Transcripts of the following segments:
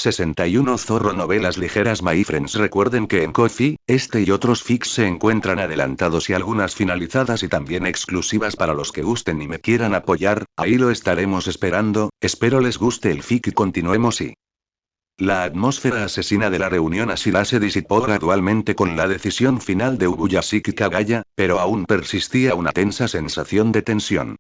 61 Zorro Novelas ligeras My friends. Recuerden que en Ko-fi, este y otros fics se encuentran adelantados y algunas finalizadas y también exclusivas para los que gusten y me quieran apoyar, ahí lo estaremos esperando, espero les guste el fic y continuemos y... La atmósfera asesina de la reunión Ashira se disipó gradualmente con la decisión final de Ubuyashiki Kagaya, pero aún persistía una tensa sensación de tensión.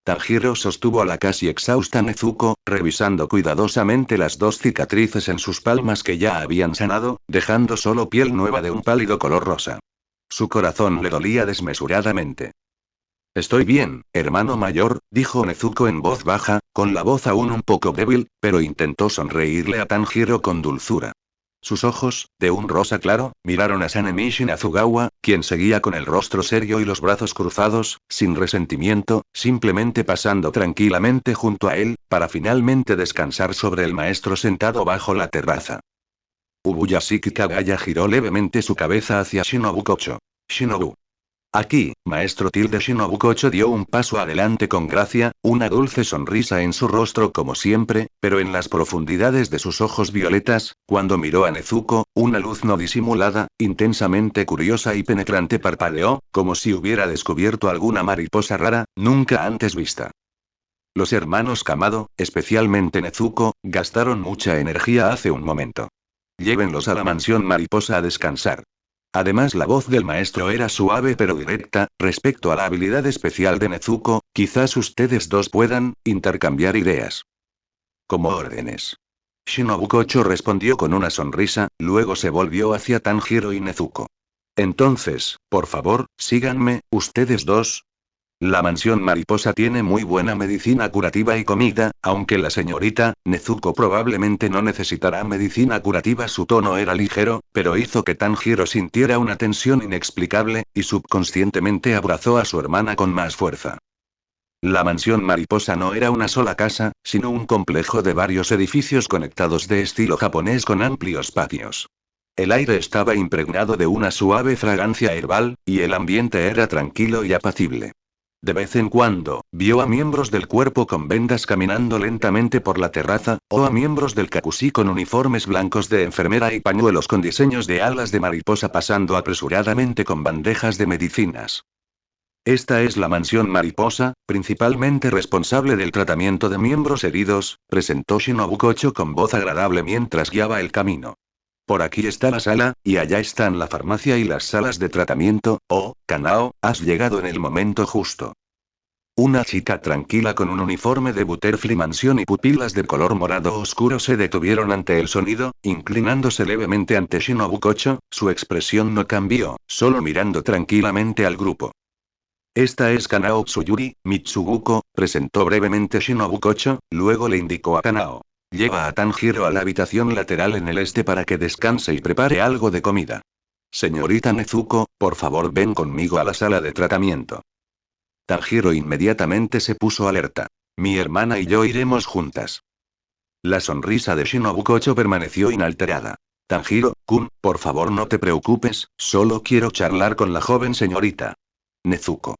Tanjiro sostuvo a la casi exhausta Nezuko, revisando cuidadosamente las dos cicatrices en sus palmas que ya habían sanado, dejando solo piel nueva de un pálido color rosa. Su corazón le dolía desmesuradamente. Estoy bien, hermano mayor, dijo Nezuko en voz baja, con la voz aún un poco débil, pero intentó sonreírle a Tanjiro con dulzura. Sus ojos, de un rosa claro, miraron a Sanemi Shinazugawa, quien seguía con el rostro serio y los brazos cruzados, sin resentimiento, simplemente pasando tranquilamente junto a él, para finalmente descansar sobre el maestro sentado bajo la terraza. Ubuyashiki Kagaya giró levemente su cabeza hacia Shinobu Kocho. Shinobu. Aquí, maestro tilde Shinobu Kocho dio un paso adelante con gracia, una dulce sonrisa en su rostro como siempre, pero en las profundidades de sus ojos violetas, cuando miró a Nezuko, una luz no disimulada, intensamente curiosa y penetrante parpadeó, como si hubiera descubierto alguna mariposa rara, nunca antes vista. Los hermanos Kamado, especialmente Nezuko, gastaron mucha energía hace un momento. Llévenlos a la mansión mariposa a descansar. Además, la voz del maestro era suave pero directa, respecto a la habilidad especial de Nezuko, quizás ustedes dos puedan intercambiar ideas. Como órdenes. Shinobu Kocho respondió con una sonrisa, luego se volvió hacia Tanjiro y Nezuko. Entonces, por favor, síganme, ustedes dos. La mansión mariposa tiene muy buena medicina curativa y comida, aunque la señorita Nezuko probablemente no necesitará medicina curativa. Su tono era ligero, pero hizo que Tanjiro sintiera una tensión inexplicable, y subconscientemente abrazó a su hermana con más fuerza. La mansión mariposa no era una sola casa, sino un complejo de varios edificios conectados de estilo japonés con amplios patios. El aire estaba impregnado de una suave fragancia herbal, y el ambiente era tranquilo y apacible. De vez en cuando, vio a miembros del cuerpo con vendas caminando lentamente por la terraza, o a miembros del kakushi con uniformes blancos de enfermera y pañuelos con diseños de alas de mariposa pasando apresuradamente con bandejas de medicinas. Esta es la mansión mariposa, principalmente responsable del tratamiento de miembros heridos, presentó Shinobu Kocho con voz agradable mientras guiaba el camino. Por aquí está la sala, y allá están la farmacia y las salas de tratamiento. Oh, Kanao, has llegado en el momento justo. Una chica tranquila con un uniforme de Butterfly Mansion y pupilas de color morado oscuro se detuvieron ante el sonido, inclinándose levemente ante Shinobu Kocho, su expresión no cambió, solo mirando tranquilamente al grupo. Esta es Kanao Tsuyuri, Mitsuguko, presentó brevemente Shinobu Kocho, luego le indicó a Kanao. Lleva a Tanjiro a la habitación lateral en el este para que descanse y prepare algo de comida. Señorita Nezuko, por favor ven conmigo a la sala de tratamiento. Tanjiro inmediatamente se puso alerta. Mi hermana y yo iremos juntas. La sonrisa de Shinobu Kocho permaneció inalterada. Tanjiro-kun, por favor no te preocupes, solo quiero charlar con la joven señorita Nezuko.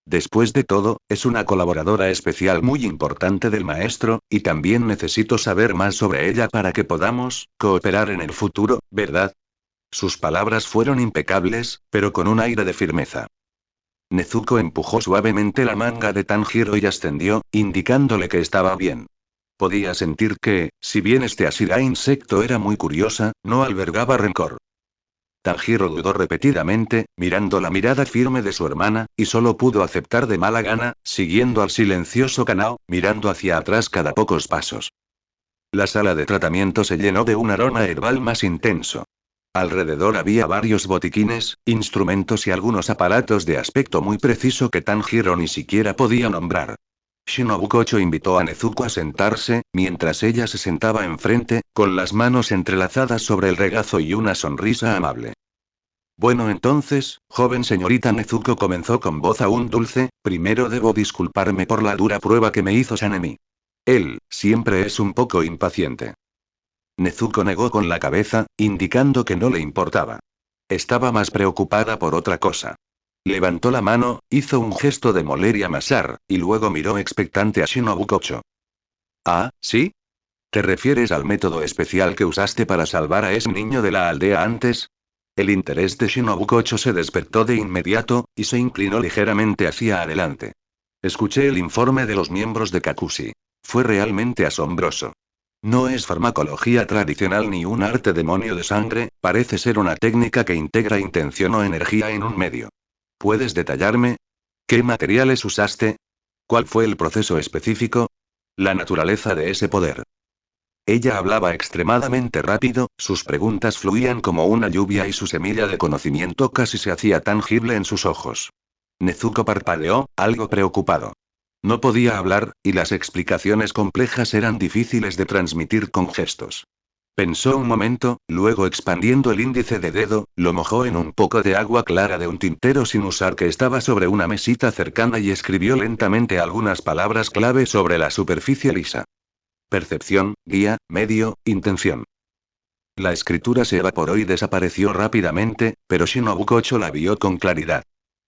Después de todo, es una colaboradora especial muy importante del maestro, y también necesito saber más sobre ella para que podamos cooperar en el futuro, ¿verdad? Sus palabras fueron impecables, pero con un aire de firmeza. Nezuko empujó suavemente la manga de Tanjiro y ascendió, indicándole que estaba bien. Podía sentir que, si bien este Ashira insecto era muy curiosa, no albergaba rencor. Tanjiro dudó repetidamente, mirando la mirada firme de su hermana, y solo pudo aceptar de mala gana, siguiendo al silencioso Kanao, mirando hacia atrás cada pocos pasos. La sala de tratamiento se llenó de un aroma herbal más intenso. Alrededor había varios botiquines, instrumentos y algunos aparatos de aspecto muy preciso que Tanjiro ni siquiera podía nombrar. Shinobu Kocho invitó a Nezuko a sentarse, mientras ella se sentaba enfrente, con las manos entrelazadas sobre el regazo y una sonrisa amable. Bueno entonces, joven señorita Nezuko comenzó con voz aún dulce, primero debo disculparme por la dura prueba que me hizo Sanemi. Él, siempre es un poco impaciente. Nezuko negó con la cabeza, indicando que no le importaba. Estaba más preocupada por otra cosa. Levantó la mano, hizo un gesto de moler y amasar, y luego miró expectante a Shinobu Kocho. Ah, ¿sí? ¿Te refieres al método especial que usaste para salvar a ese niño de la aldea antes? El interés de Shinobu Kocho se despertó de inmediato, y se inclinó ligeramente hacia adelante. Escuché el informe de los miembros de Kakushi. Fue realmente asombroso. No es farmacología tradicional ni un arte demonio de sangre, parece ser una técnica que integra intención o energía en un medio. ¿Puedes detallarme? ¿Qué materiales usaste? ¿Cuál fue el proceso específico? La naturaleza de ese poder. Ella hablaba extremadamente rápido, sus preguntas fluían como una lluvia y su semilla de conocimiento casi se hacía tangible en sus ojos. Nezuko parpadeó, algo preocupado. No podía hablar, y las explicaciones complejas eran difíciles de transmitir con gestos. Pensó un momento, luego expandiendo el índice de dedo, lo mojó en un poco de agua clara de un tintero sin usar que estaba sobre una mesita cercana y escribió lentamente algunas palabras clave sobre la superficie lisa. Percepción, guía, medio, intención. La escritura se evaporó y desapareció rápidamente, pero Shinobu Kocho la vio con claridad.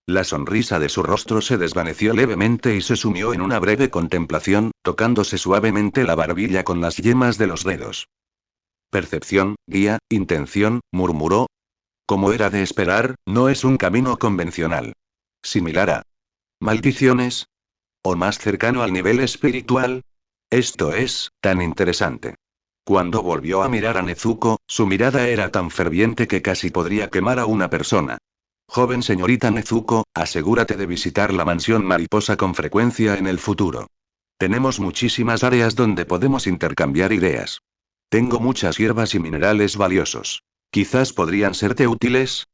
La sonrisa de su rostro se desvaneció levemente y se sumió en una breve contemplación, tocándose suavemente la barbilla con las yemas de los dedos. Percepción, guía, intención, murmuró. Como era de esperar, no es un camino convencional. Similar a maldiciones. ¿O más cercano al nivel espiritual? Esto es, tan interesante. Cuando volvió a mirar a Nezuko, su mirada era tan ferviente que casi podría quemar a una persona. Joven señorita Nezuko, asegúrate de visitar la mansión mariposa con frecuencia en el futuro. Tenemos muchísimas áreas donde podemos intercambiar ideas. Tengo muchas hierbas y minerales valiosos. Quizás podrían serte útiles.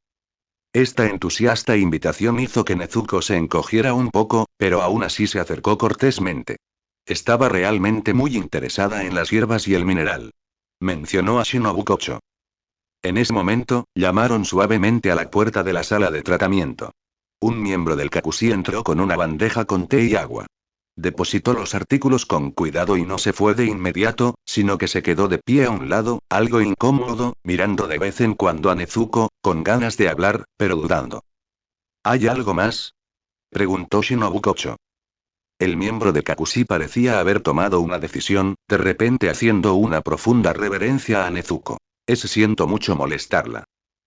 Esta entusiasta invitación hizo que Nezuko se encogiera un poco, pero aún así se acercó cortésmente. Estaba realmente muy interesada en las hierbas y el mineral. Mencionó a Shinobu Kocho. En ese momento, llamaron suavemente a la puerta de la sala de tratamiento. Un miembro del Kakushi entró con una bandeja con té y agua. Depositó los artículos con cuidado y no se fue de inmediato, sino que se quedó de pie a un lado, algo incómodo, mirando de vez en cuando a Nezuko, con ganas de hablar, pero dudando. ¿Hay algo más? Preguntó Shinobu Kocho. El miembro de Kakushi parecía haber tomado una decisión, de repente haciendo una profunda reverencia a Nezuko. Siento mucho molestarla.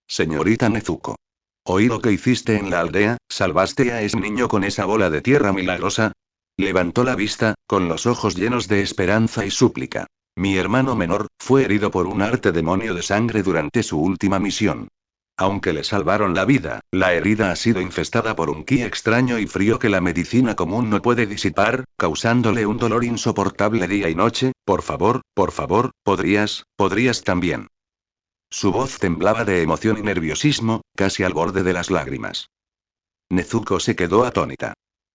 Señorita Nezuko. Oí lo que hiciste en la aldea, ¿salvaste a ese niño con esa bola de tierra milagrosa? Levantó la vista, con los ojos llenos de esperanza y súplica. Mi hermano menor, fue herido por un arte demonio de sangre durante su última misión. Aunque le salvaron la vida, la herida ha sido infestada por un ki extraño y frío que la medicina común no puede disipar, causándole un dolor insoportable día y noche. Por favor, podrías también. Su voz temblaba de emoción y nerviosismo, casi al borde de las lágrimas. Nezuko se quedó atónita.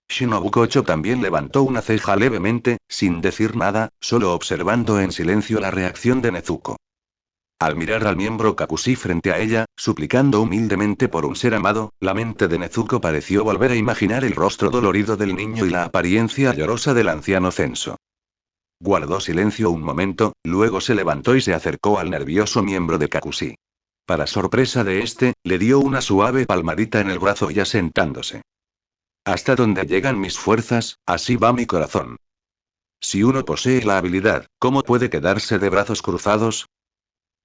Shinobu Kocho también levantó una ceja levemente, sin decir nada, solo observando en silencio la reacción de Nezuko. Al mirar al miembro Kakushi frente a ella, suplicando humildemente por un ser amado, la mente de Nezuko pareció volver a imaginar el rostro dolorido del niño y la apariencia llorosa del anciano censo. Guardó silencio un momento, luego se levantó y se acercó al nervioso miembro de Kakushi. Para sorpresa de este, le dio una suave palmadita en el brazo y asentándose. Hasta donde llegan mis fuerzas, así va mi corazón. Si uno posee la habilidad, ¿cómo puede quedarse de brazos cruzados?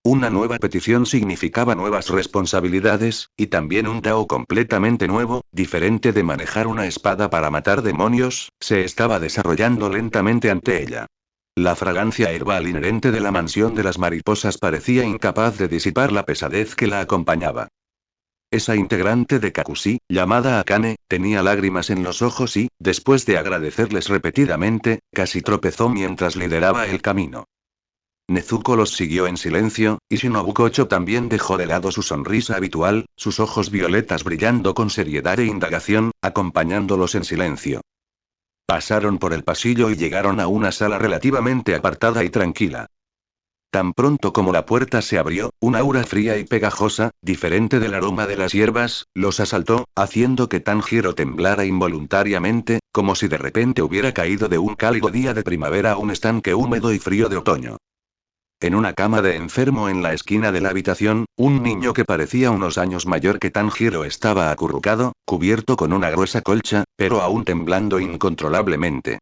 Una nueva petición significaba nuevas responsabilidades, y también un Tao completamente nuevo, diferente de manejar una espada para matar demonios, se estaba desarrollando lentamente ante ella. La fragancia herbal inherente de la mansión de las mariposas parecía incapaz de disipar la pesadez que la acompañaba. Esa integrante de Kakushi, llamada Akane, tenía lágrimas en los ojos y, después de agradecerles repetidamente, casi tropezó mientras lideraba el camino. Nezuko los siguió en silencio, y Shinobu Kocho también dejó de lado su sonrisa habitual, sus ojos violetas brillando con seriedad e indagación, acompañándolos en silencio. Pasaron por el pasillo y llegaron a una sala relativamente apartada y tranquila. Tan pronto como la puerta se abrió, un aura fría y pegajosa, diferente del aroma de las hierbas, los asaltó, haciendo que Tanjiro temblara involuntariamente, como si de repente hubiera caído de un cálido día de primavera a un estanque húmedo y frío de otoño. En una cama de enfermo en la esquina de la habitación, un niño que parecía unos años mayor que Tanjiro estaba acurrucado, cubierto con una gruesa colcha, pero aún temblando incontrolablemente.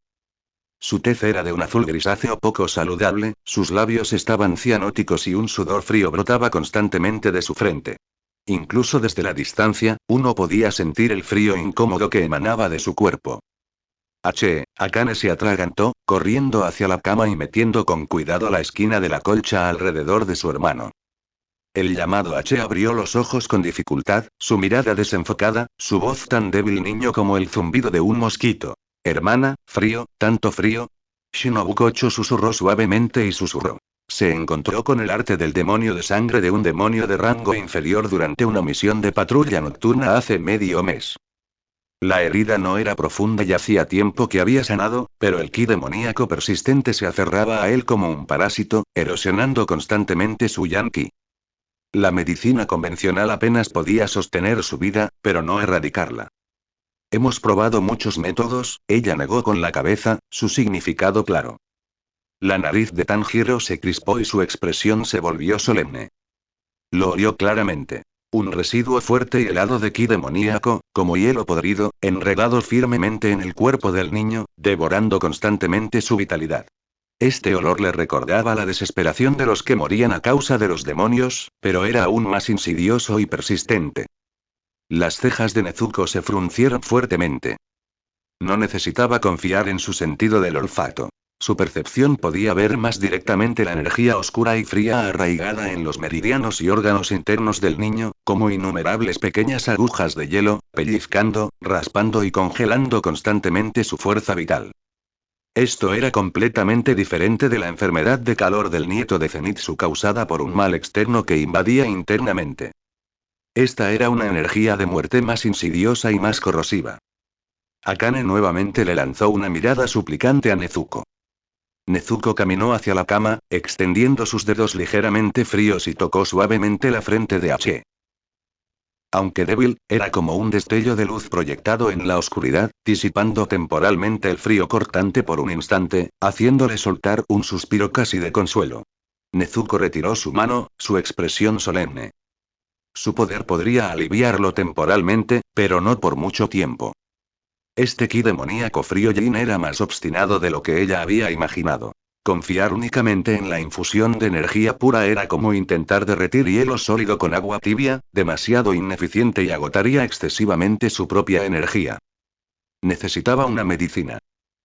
Su tez era de un azul grisáceo poco saludable, sus labios estaban cianóticos y un sudor frío brotaba constantemente de su frente. Incluso desde la distancia, uno podía sentir el frío incómodo que emanaba de su cuerpo. Akane se atragantó, corriendo hacia la cama y metiendo con cuidado la esquina de la colcha alrededor de su hermano. El llamado abrió los ojos con dificultad, su mirada desenfocada, su voz tan débil niño como el zumbido de un mosquito. Hermana, frío, tanto frío. Shinobu Kocho susurró suavemente y susurró. Se encontró con el arte del demonio de sangre de un demonio de rango inferior durante una misión de patrulla nocturna hace medio mes. La herida no era profunda y hacía tiempo que había sanado, pero el ki demoníaco persistente se aferraba a él como un parásito, erosionando constantemente su yanki. La medicina convencional apenas podía sostener su vida, pero no erradicarla. Hemos probado muchos métodos, ella negó con la cabeza, su significado claro. La nariz de Tanjiro se crispó y su expresión se volvió solemne. Lo olió claramente. Un residuo fuerte y helado de ki demoníaco, como hielo podrido, enredado firmemente en el cuerpo del niño, devorando constantemente su vitalidad. Este olor le recordaba la desesperación de los que morían a causa de los demonios, pero era aún más insidioso y persistente. Las cejas de Nezuko se fruncieron fuertemente. No necesitaba confiar en su sentido del olfato. Su percepción podía ver más directamente la energía oscura y fría arraigada en los meridianos y órganos internos del niño, como innumerables pequeñas agujas de hielo, pellizcando, raspando y congelando constantemente su fuerza vital. Esto era completamente diferente de la enfermedad de calor del nieto de Zenitsu causada por un mal externo que invadía internamente. Esta era una energía de muerte más insidiosa y más corrosiva. Akane nuevamente le lanzó una mirada suplicante a Nezuko. Nezuko caminó hacia la cama, extendiendo sus dedos ligeramente fríos y tocó suavemente la frente de H. Aunque débil, era como un destello de luz proyectado en la oscuridad, disipando temporalmente el frío cortante por un instante, haciéndole soltar un suspiro casi de consuelo. Nezuko retiró su mano, su expresión solemne. Su poder podría aliviarlo temporalmente, pero no por mucho tiempo. Este ki demoníaco frío Jin era más obstinado de lo que ella había imaginado. Confiar únicamente en la infusión de energía pura era como intentar derretir hielo sólido con agua tibia, demasiado ineficiente y agotaría excesivamente su propia energía. Necesitaba una medicina.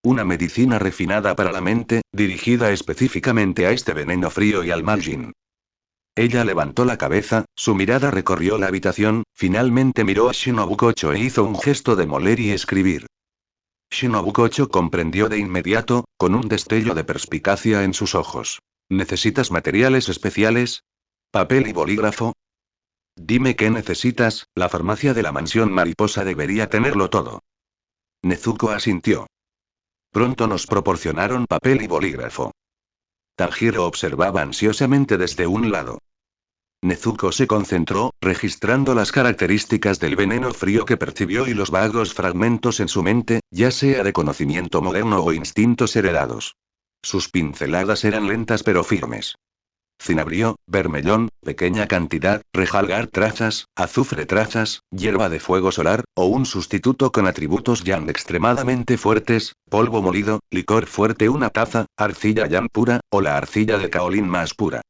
Una medicina refinada para la mente, dirigida específicamente a este veneno frío y al mal Jin. Ella levantó la cabeza, su mirada recorrió la habitación, finalmente miró a Shinobu Kocho e hizo un gesto de moler y escribir. Shinobu Kocho comprendió de inmediato, con un destello de perspicacia en sus ojos. ¿Necesitas materiales especiales? ¿Papel y bolígrafo? Dime qué necesitas, la farmacia de la mansión mariposa debería tenerlo todo. Nezuko asintió. Pronto nos proporcionaron papel y bolígrafo. Tanjiro observaba ansiosamente desde un lado. Nezuko se concentró, registrando las características del veneno frío que percibió y los vagos fragmentos en su mente, ya sea de conocimiento moderno o instintos heredados. Sus pinceladas eran lentas pero firmes. Cinabrio, vermellón, pequeña cantidad, rejalgar trazas, azufre trazas, hierba de fuego solar, o un sustituto con atributos yang extremadamente fuertes, polvo molido, licor fuerte una taza, arcilla yang pura, o la arcilla de kaolin más pura.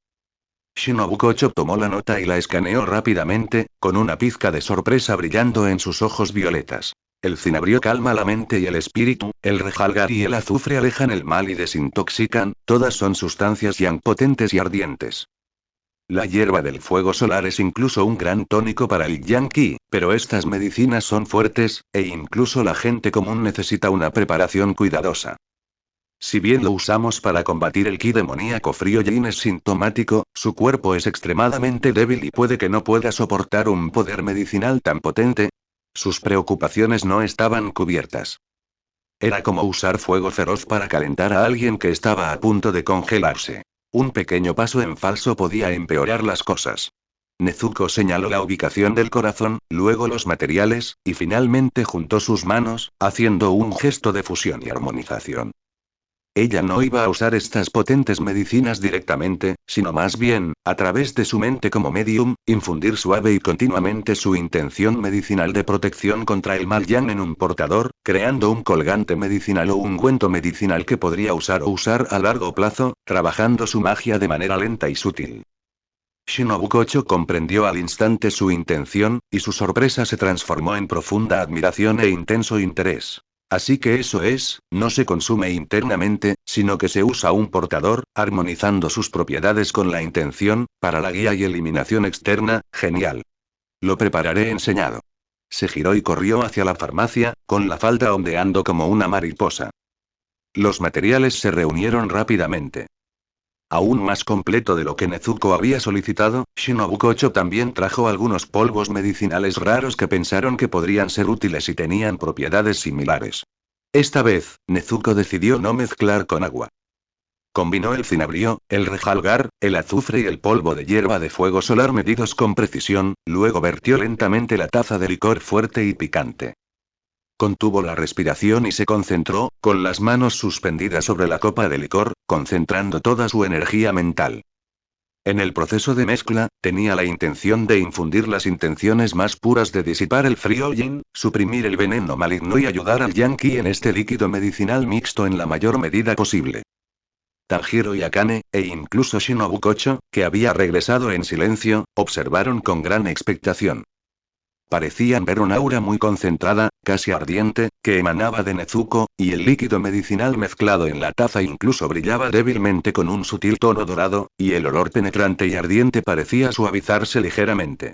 Shinobu Kocho tomó la nota y la escaneó rápidamente, con una pizca de sorpresa brillando en sus ojos violetas. El cinabrio calma la mente y el espíritu, el rejalgar y el azufre alejan el mal y desintoxican, todas son sustancias yang potentes y ardientes. La hierba del fuego solar es incluso un gran tónico para el yang ki, pero estas medicinas son fuertes, e incluso la gente común necesita una preparación cuidadosa. Si bien lo usamos para combatir el ki demoníaco frío Jin es sintomático, su cuerpo es extremadamente débil y puede que no pueda soportar un poder medicinal tan potente. Sus preocupaciones no estaban cubiertas. Era como usar fuego feroz para calentar a alguien que estaba a punto de congelarse. Un pequeño paso en falso podía empeorar las cosas. Nezuko señaló la ubicación del corazón, luego los materiales, y finalmente juntó sus manos, haciendo un gesto de fusión y armonización. Ella no iba a usar estas potentes medicinas directamente, sino más bien, a través de su mente como medium, infundir suave y continuamente su intención medicinal de protección contra el mal yang en un portador, creando un colgante medicinal o ungüento medicinal que podría usar a largo plazo, trabajando su magia de manera lenta y sutil. Shinobu Kocho comprendió al instante su intención, y su sorpresa se transformó en profunda admiración e intenso interés. Así que eso es, no se consume internamente, sino que se usa un portador, armonizando sus propiedades con la intención, para la guía y eliminación externa, genial. Lo prepararé enseñado. Se giró y corrió hacia la farmacia, con la falda ondeando como una mariposa. Los materiales se reunieron rápidamente. Aún más completo de lo que Nezuko había solicitado, Shinobu Kocho también trajo algunos polvos medicinales raros que pensaron que podrían ser útiles y tenían propiedades similares. Esta vez, Nezuko decidió no mezclar con agua. Combinó el cinabrio, el rejalgar, el azufre y el polvo de hierba de fuego solar medidos con precisión, luego vertió lentamente la taza de licor fuerte y picante. Contuvo la respiración y se concentró, con las manos suspendidas sobre la copa de licor, concentrando toda su energía mental. En el proceso de mezcla, tenía la intención de infundir las intenciones más puras de disipar el frío yin, suprimir el veneno maligno y ayudar al Yankee en este líquido medicinal mixto en la mayor medida posible. Tanjiro y Akane, e incluso Shinobu Kocho, que había regresado en silencio, observaron con gran expectación. Parecían ver un aura muy concentrada, casi ardiente, que emanaba de Nezuko, y el líquido medicinal mezclado en la taza incluso brillaba débilmente con un sutil tono dorado, y el olor penetrante y ardiente parecía suavizarse ligeramente.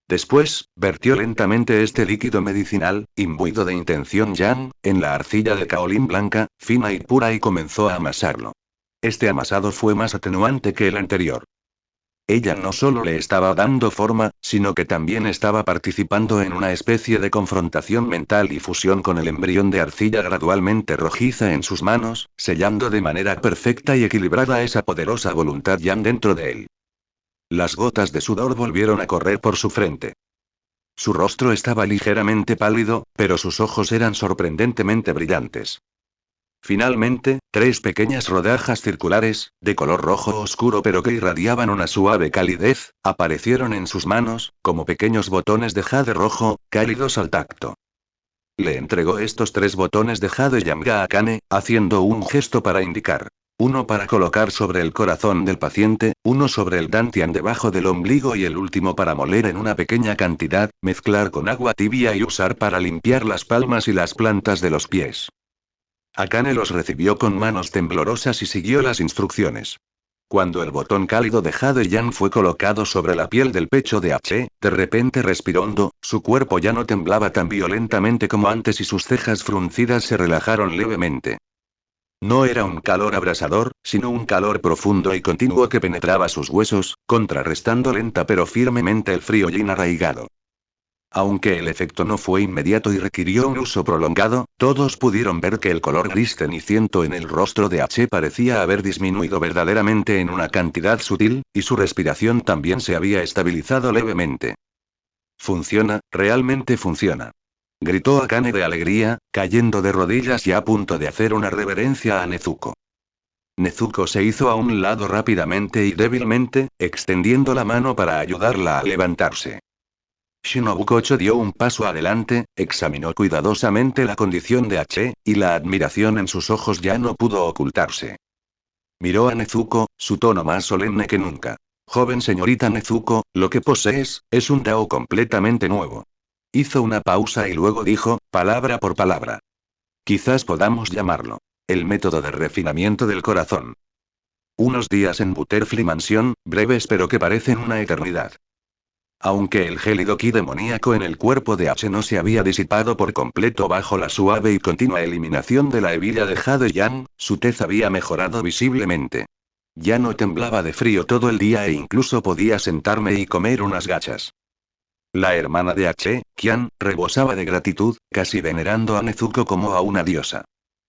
Después, vertió lentamente este líquido medicinal, imbuido de intención yang, en la arcilla de kaolín blanca, fina y pura y comenzó a amasarlo. Este amasado fue más atenuante que el anterior. Ella no solo le estaba dando forma, sino que también estaba participando en una especie de confrontación mental y fusión con el embrión de arcilla gradualmente rojiza en sus manos, sellando de manera perfecta y equilibrada esa poderosa voluntad yang dentro de él. Las gotas de sudor volvieron a correr por su frente. Su rostro estaba ligeramente pálido, pero sus ojos eran sorprendentemente brillantes. Finalmente, 3 pequeñas rodajas circulares, de color rojo oscuro pero que irradiaban una suave calidez, aparecieron en sus manos, como pequeños botones de jade rojo, cálidos al tacto. Le entregó estos 3 botones de jade Yamga a Akane, haciendo un gesto para indicar. Uno para colocar sobre el corazón del paciente, uno sobre el dantian debajo del ombligo y el último para moler en una pequeña cantidad, mezclar con agua tibia y usar para limpiar las palmas y las plantas de los pies. Akane los recibió con manos temblorosas y siguió las instrucciones. Cuando el botón cálido de Jade Yan fue colocado sobre la piel del pecho de H, de repente respiró hondo, su cuerpo ya no temblaba tan violentamente como antes y sus cejas fruncidas se relajaron levemente. No era un calor abrasador, sino un calor profundo y continuo que penetraba sus huesos, contrarrestando lenta pero firmemente el frío yin arraigado. Aunque el efecto no fue inmediato y requirió un uso prolongado, todos pudieron ver que el color gris ceniciento en el rostro de H parecía haber disminuido verdaderamente en una cantidad sutil, y su respiración también se había estabilizado levemente. Funciona, realmente funciona. Gritó Akane de alegría, cayendo de rodillas y a punto de hacer una reverencia a Nezuko. Nezuko se hizo a un lado rápidamente y débilmente, extendiendo la mano para ayudarla a levantarse. Shinobu Kocho dio un paso adelante, examinó cuidadosamente la condición de H, y la admiración en sus ojos ya no pudo ocultarse. Miró a Nezuko, su tono más solemne que nunca. Joven señorita Nezuko, lo que posees, es un Dao completamente nuevo. Hizo una pausa y luego dijo, palabra por palabra. Quizás podamos llamarlo. El método de refinamiento del corazón. Unos días en Butterfly Mansión, breves pero que parecen una eternidad. Aunque el gélido ki demoníaco en el cuerpo de H no se había disipado por completo bajo la suave y continua eliminación de la hebilla de Jade Yan, su tez había mejorado visiblemente. Ya no temblaba de frío todo el día e incluso podía sentarme y comer unas gachas. La hermana de H, Kian, rebosaba de gratitud, casi venerando a Nezuko como a una diosa.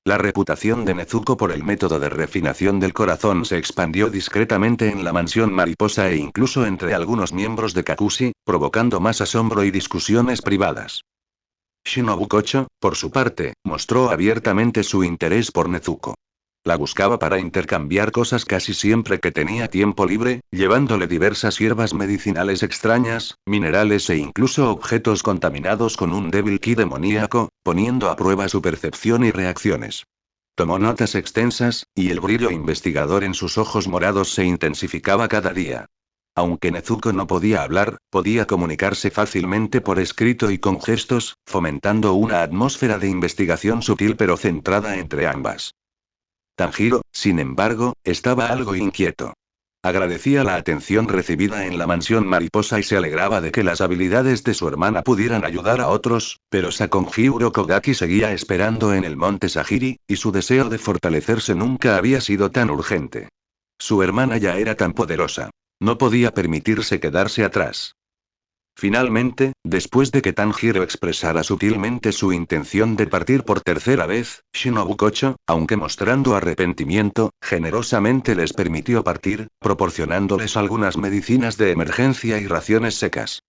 La reputación de Nezuko por el método de refinación del corazón se expandió discretamente en la mansión mariposa e incluso entre algunos miembros de Kakushi, provocando más asombro y discusiones privadas. Shinobu Kocho, por su parte, mostró abiertamente su interés por Nezuko. La buscaba para intercambiar cosas casi siempre que tenía tiempo libre, llevándole diversas hierbas medicinales extrañas, minerales e incluso objetos contaminados con un débil ki demoníaco, poniendo a prueba su percepción y reacciones. Tomó notas extensas, y el brillo investigador en sus ojos morados se intensificaba cada día. Aunque Nezuko no podía hablar, podía comunicarse fácilmente por escrito y con gestos, fomentando una atmósfera de investigación sutil pero centrada entre ambas. Tanjiro, sin embargo, estaba algo inquieto. Agradecía la atención recibida en la mansión mariposa y se alegraba de que las habilidades de su hermana pudieran ayudar a otros, pero Sakonji Urokodaki seguía esperando en el monte Sagiri, y su deseo de fortalecerse nunca había sido tan urgente. Su hermana ya era tan poderosa. No podía permitirse quedarse atrás. Finalmente, después de que Tanjiro expresara sutilmente su intención de partir por tercera vez, Shinobu Kocho, aunque mostrando arrepentimiento, generosamente les permitió partir, proporcionándoles algunas medicinas de emergencia y raciones secas.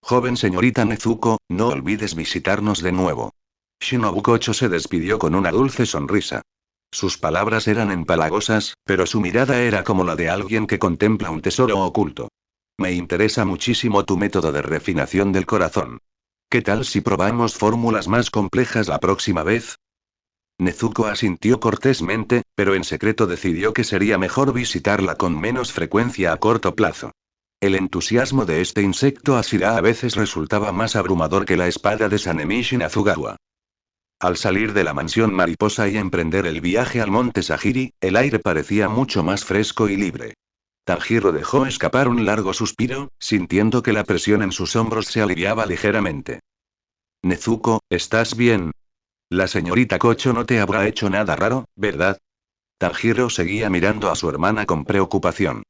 Joven señorita Nezuko, no olvides visitarnos de nuevo. Shinobu Kocho se despidió con una dulce sonrisa. Sus palabras eran empalagosas, pero su mirada era como la de alguien que contempla un tesoro oculto. Me interesa muchísimo tu método de refinación del corazón. ¿Qué tal si probamos fórmulas más complejas la próxima vez? Nezuko asintió cortésmente, pero en secreto decidió que sería mejor visitarla con menos frecuencia a corto plazo. El entusiasmo de este insecto Ashira a veces resultaba más abrumador que la espada de Sanemishi Nazugawa. Al salir de la mansión mariposa y emprender el viaje al monte Sagiri, el aire parecía mucho más fresco y libre. Tanjiro dejó escapar un largo suspiro, sintiendo que la presión en sus hombros se aliviaba ligeramente. Nezuko, ¿estás bien? La señorita Kocho no te habrá hecho nada raro, ¿verdad? Tanjiro seguía mirando a su hermana con preocupación.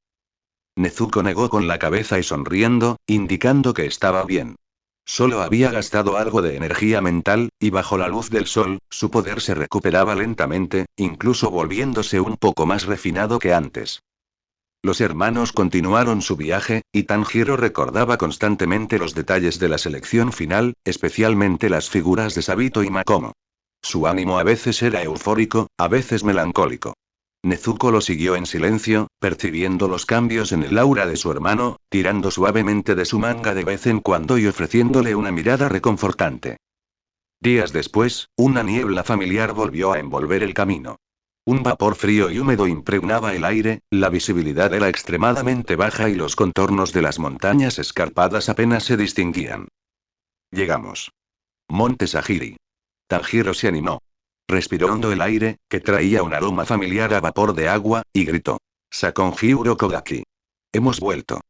Nezuko negó con la cabeza y sonriendo, indicando que estaba bien. Solo había gastado algo de energía mental, y bajo la luz del sol, su poder se recuperaba lentamente, incluso volviéndose un poco más refinado que antes. Los hermanos continuaron su viaje, y Tanjiro recordaba constantemente los detalles de la selección final, especialmente las figuras de Sabito y Makomo. Su ánimo a veces era eufórico, a veces melancólico. Nezuko lo siguió en silencio, percibiendo los cambios en el aura de su hermano, tirando suavemente de su manga de vez en cuando y ofreciéndole una mirada reconfortante. Días después, una niebla familiar volvió a envolver el camino. Un vapor frío y húmedo impregnaba el aire, la visibilidad era extremadamente baja y los contornos de las montañas escarpadas apenas se distinguían. Llegamos. Monte Sagiri. Tanjiro se animó. Respiró hondo el aire, que traía un aroma familiar a vapor de agua, y gritó. Sakonji Urokodaki. Hemos vuelto.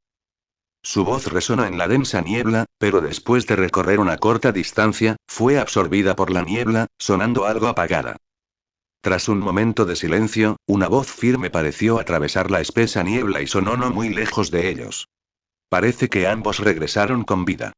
Su voz resonó en la densa niebla, pero después de recorrer una corta distancia, fue absorbida por la niebla, sonando algo apagada. Tras un momento de silencio, una voz firme pareció atravesar la espesa niebla y sonó no muy lejos de ellos. Parece que ambos regresaron con vida.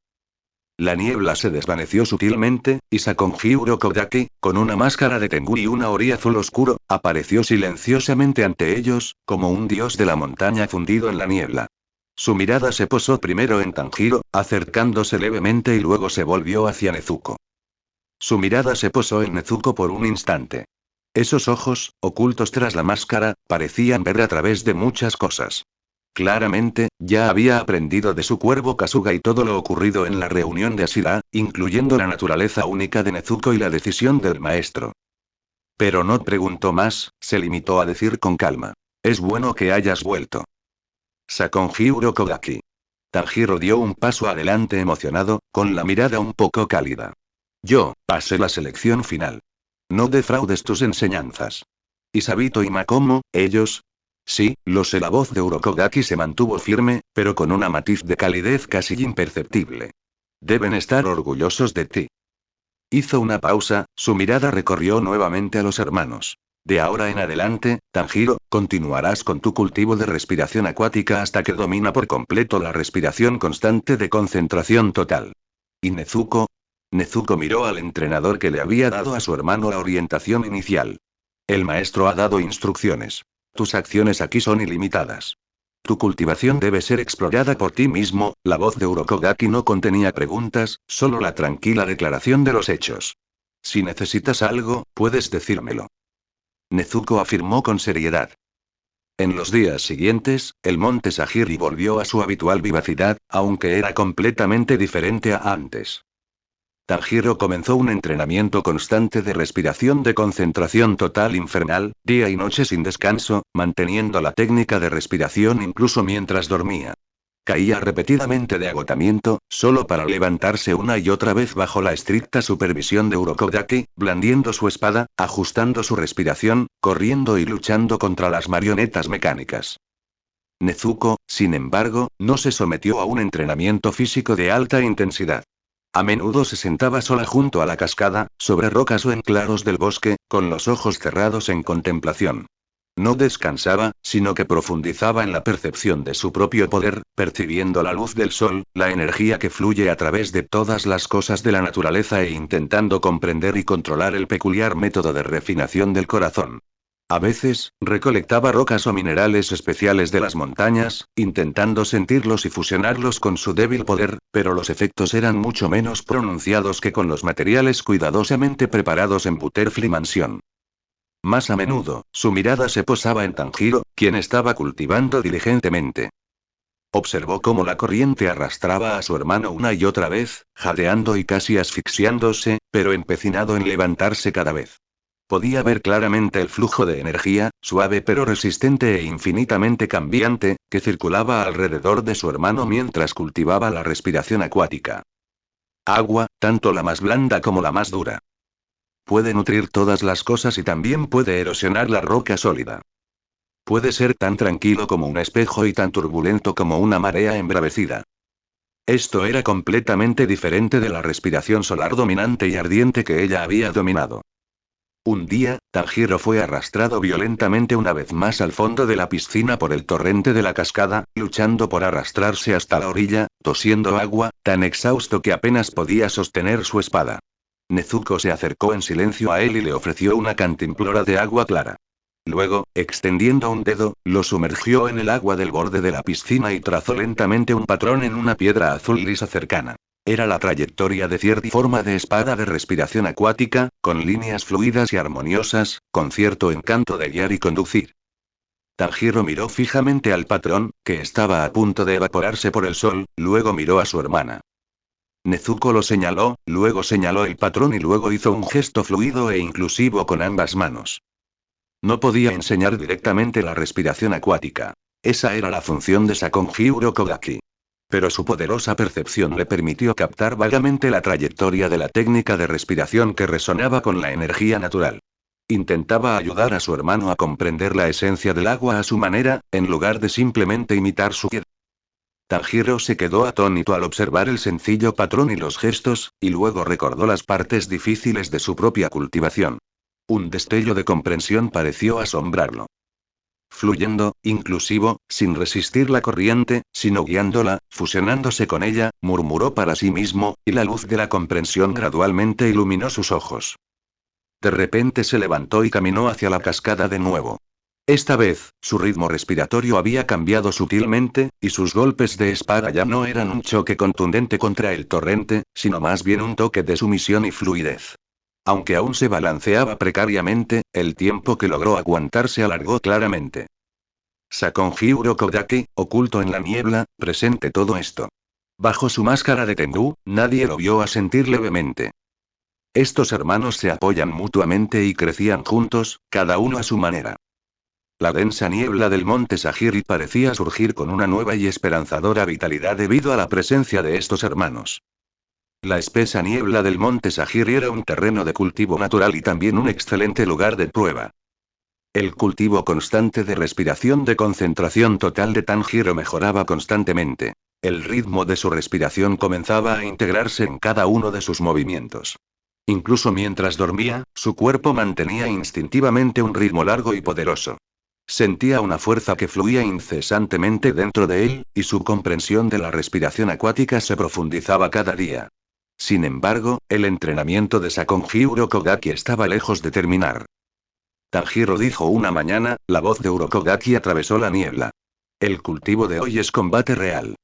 La niebla se desvaneció sutilmente, y Sakonji Urokodaki, con una máscara de Tengu y una ori azul oscuro, apareció silenciosamente ante ellos, como un dios de la montaña fundido en la niebla. Su mirada se posó primero en Tanjiro, acercándose levemente y luego se volvió hacia Nezuko. Su mirada se posó en Nezuko por un instante. Esos ojos, ocultos tras la máscara, parecían ver a través de muchas cosas. Claramente, ya había aprendido de su cuervo Kasuga y todo lo ocurrido en la reunión de Ashira, incluyendo la naturaleza única de Nezuko y la decisión del maestro. Pero no preguntó más, se limitó a decir con calma. Es bueno que hayas vuelto. Sakonji Urokodaki. Tanjiro dio un paso adelante emocionado, con la mirada un poco cálida. Yo, pasé la selección final. No defraudes tus enseñanzas. ¿Y Sabito y Makomo, ellos? Sí, lo sé. La voz de Urokodaki se mantuvo firme, pero con una matiz de calidez casi imperceptible. Deben estar orgullosos de ti. Hizo una pausa, su mirada recorrió nuevamente a los hermanos. De ahora en adelante, Tanjiro, continuarás con tu cultivo de respiración acuática hasta que domina por completo la respiración constante de concentración total. ¿Y Nezuko? Nezuko miró al entrenador que le había dado a su hermano la orientación inicial. El maestro ha dado instrucciones. Tus acciones aquí son ilimitadas. Tu cultivación debe ser explorada por ti mismo. La voz de Urokodaki no contenía preguntas, solo la tranquila declaración de los hechos. Si necesitas algo, puedes decírmelo. Nezuko afirmó con seriedad. En los días siguientes, el monte Sagiri volvió a su habitual vivacidad, aunque era completamente diferente a antes. Tanjiro comenzó un entrenamiento constante de respiración de concentración total infernal, día y noche sin descanso, manteniendo la técnica de respiración incluso mientras dormía. Caía repetidamente de agotamiento, solo para levantarse una y otra vez bajo la estricta supervisión de Urokodaki, blandiendo su espada, ajustando su respiración, corriendo y luchando contra las marionetas mecánicas. Nezuko, sin embargo, no se sometió a un entrenamiento físico de alta intensidad. A menudo se sentaba sola junto a la cascada, sobre rocas o en claros del bosque, con los ojos cerrados en contemplación. No descansaba, sino que profundizaba en la percepción de su propio poder, percibiendo la luz del sol, la energía que fluye a través de todas las cosas de la naturaleza e intentando comprender y controlar el peculiar método de refinación del corazón. A veces, recolectaba rocas o minerales especiales de las montañas, intentando sentirlos y fusionarlos con su débil poder, pero los efectos eran mucho menos pronunciados que con los materiales cuidadosamente preparados en Butterfly Mansion. Más a menudo, su mirada se posaba en Tanjiro, quien estaba cultivando diligentemente. Observó cómo la corriente arrastraba a su hermano una y otra vez, jadeando y casi asfixiándose, pero empecinado en levantarse cada vez. Podía ver claramente el flujo de energía, suave pero resistente e infinitamente cambiante, que circulaba alrededor de su hermano mientras cultivaba la respiración acuática. Agua, tanto la más blanda como la más dura. Puede nutrir todas las cosas y también puede erosionar la roca sólida. Puede ser tan tranquilo como un espejo y tan turbulento como una marea embravecida. Esto era completamente diferente de la respiración solar dominante y ardiente que ella había dominado. Un día, Tanjiro fue arrastrado violentamente una vez más al fondo de la piscina por el torrente de la cascada, luchando por arrastrarse hasta la orilla, tosiendo agua, tan exhausto que apenas podía sostener su espada. Nezuko se acercó en silencio a él y le ofreció una cantimplora de agua clara. Luego, extendiendo un dedo, lo sumergió en el agua del borde de la piscina y trazó lentamente un patrón en una piedra azul lisa cercana. Era la trayectoria de cierta forma de espada de respiración acuática, con líneas fluidas y armoniosas, con cierto encanto de guiar y conducir. Tanjiro miró fijamente al patrón, que estaba a punto de evaporarse por el sol, luego miró a su hermana. Nezuko lo señaló, luego señaló el patrón y luego hizo un gesto fluido e inclusivo con ambas manos. No podía enseñar directamente la respiración acuática. Esa era la función de Sakonji Urokodaki. Pero su poderosa percepción le permitió captar vagamente la trayectoria de la técnica de respiración que resonaba con la energía natural. Intentaba ayudar a su hermano a comprender la esencia del agua a su manera, en lugar de simplemente imitar su guía. Tanjiro se quedó atónito al observar el sencillo patrón y los gestos, y luego recordó las partes difíciles de su propia cultivación. Un destello de comprensión pareció asombrarlo. Fluyendo, inclusivo, sin resistir la corriente, sino guiándola, fusionándose con ella, murmuró para sí mismo, y la luz de la comprensión gradualmente iluminó sus ojos. De repente se levantó y caminó hacia la cascada de nuevo. Esta vez, su ritmo respiratorio había cambiado sutilmente, y sus golpes de espada ya no eran un choque contundente contra el torrente, sino más bien un toque de sumisión y fluidez. Aunque aún se balanceaba precariamente, el tiempo que logró aguantar se alargó claramente. Sakonji Urokodaki, oculto en la niebla, presente todo esto. Bajo su máscara de Tengu, nadie lo vio asentir levemente. Estos hermanos se apoyan mutuamente y crecían juntos, cada uno a su manera. La densa niebla del monte Sagiri parecía surgir con una nueva y esperanzadora vitalidad debido a la presencia de estos hermanos. La espesa niebla del monte Sagiri era un terreno de cultivo natural y también un excelente lugar de prueba. El cultivo constante de respiración de concentración total de Tanjiro mejoraba constantemente. El ritmo de su respiración comenzaba a integrarse en cada uno de sus movimientos. Incluso mientras dormía, su cuerpo mantenía instintivamente un ritmo largo y poderoso. Sentía una fuerza que fluía incesantemente dentro de él, y su comprensión de la respiración acuática se profundizaba cada día. Sin embargo, el entrenamiento de Sakonji Urokodaki estaba lejos de terminar. Tanjiro dijo una mañana, la voz de Urokodaki atravesó la niebla. El cultivo de hoy es combate real.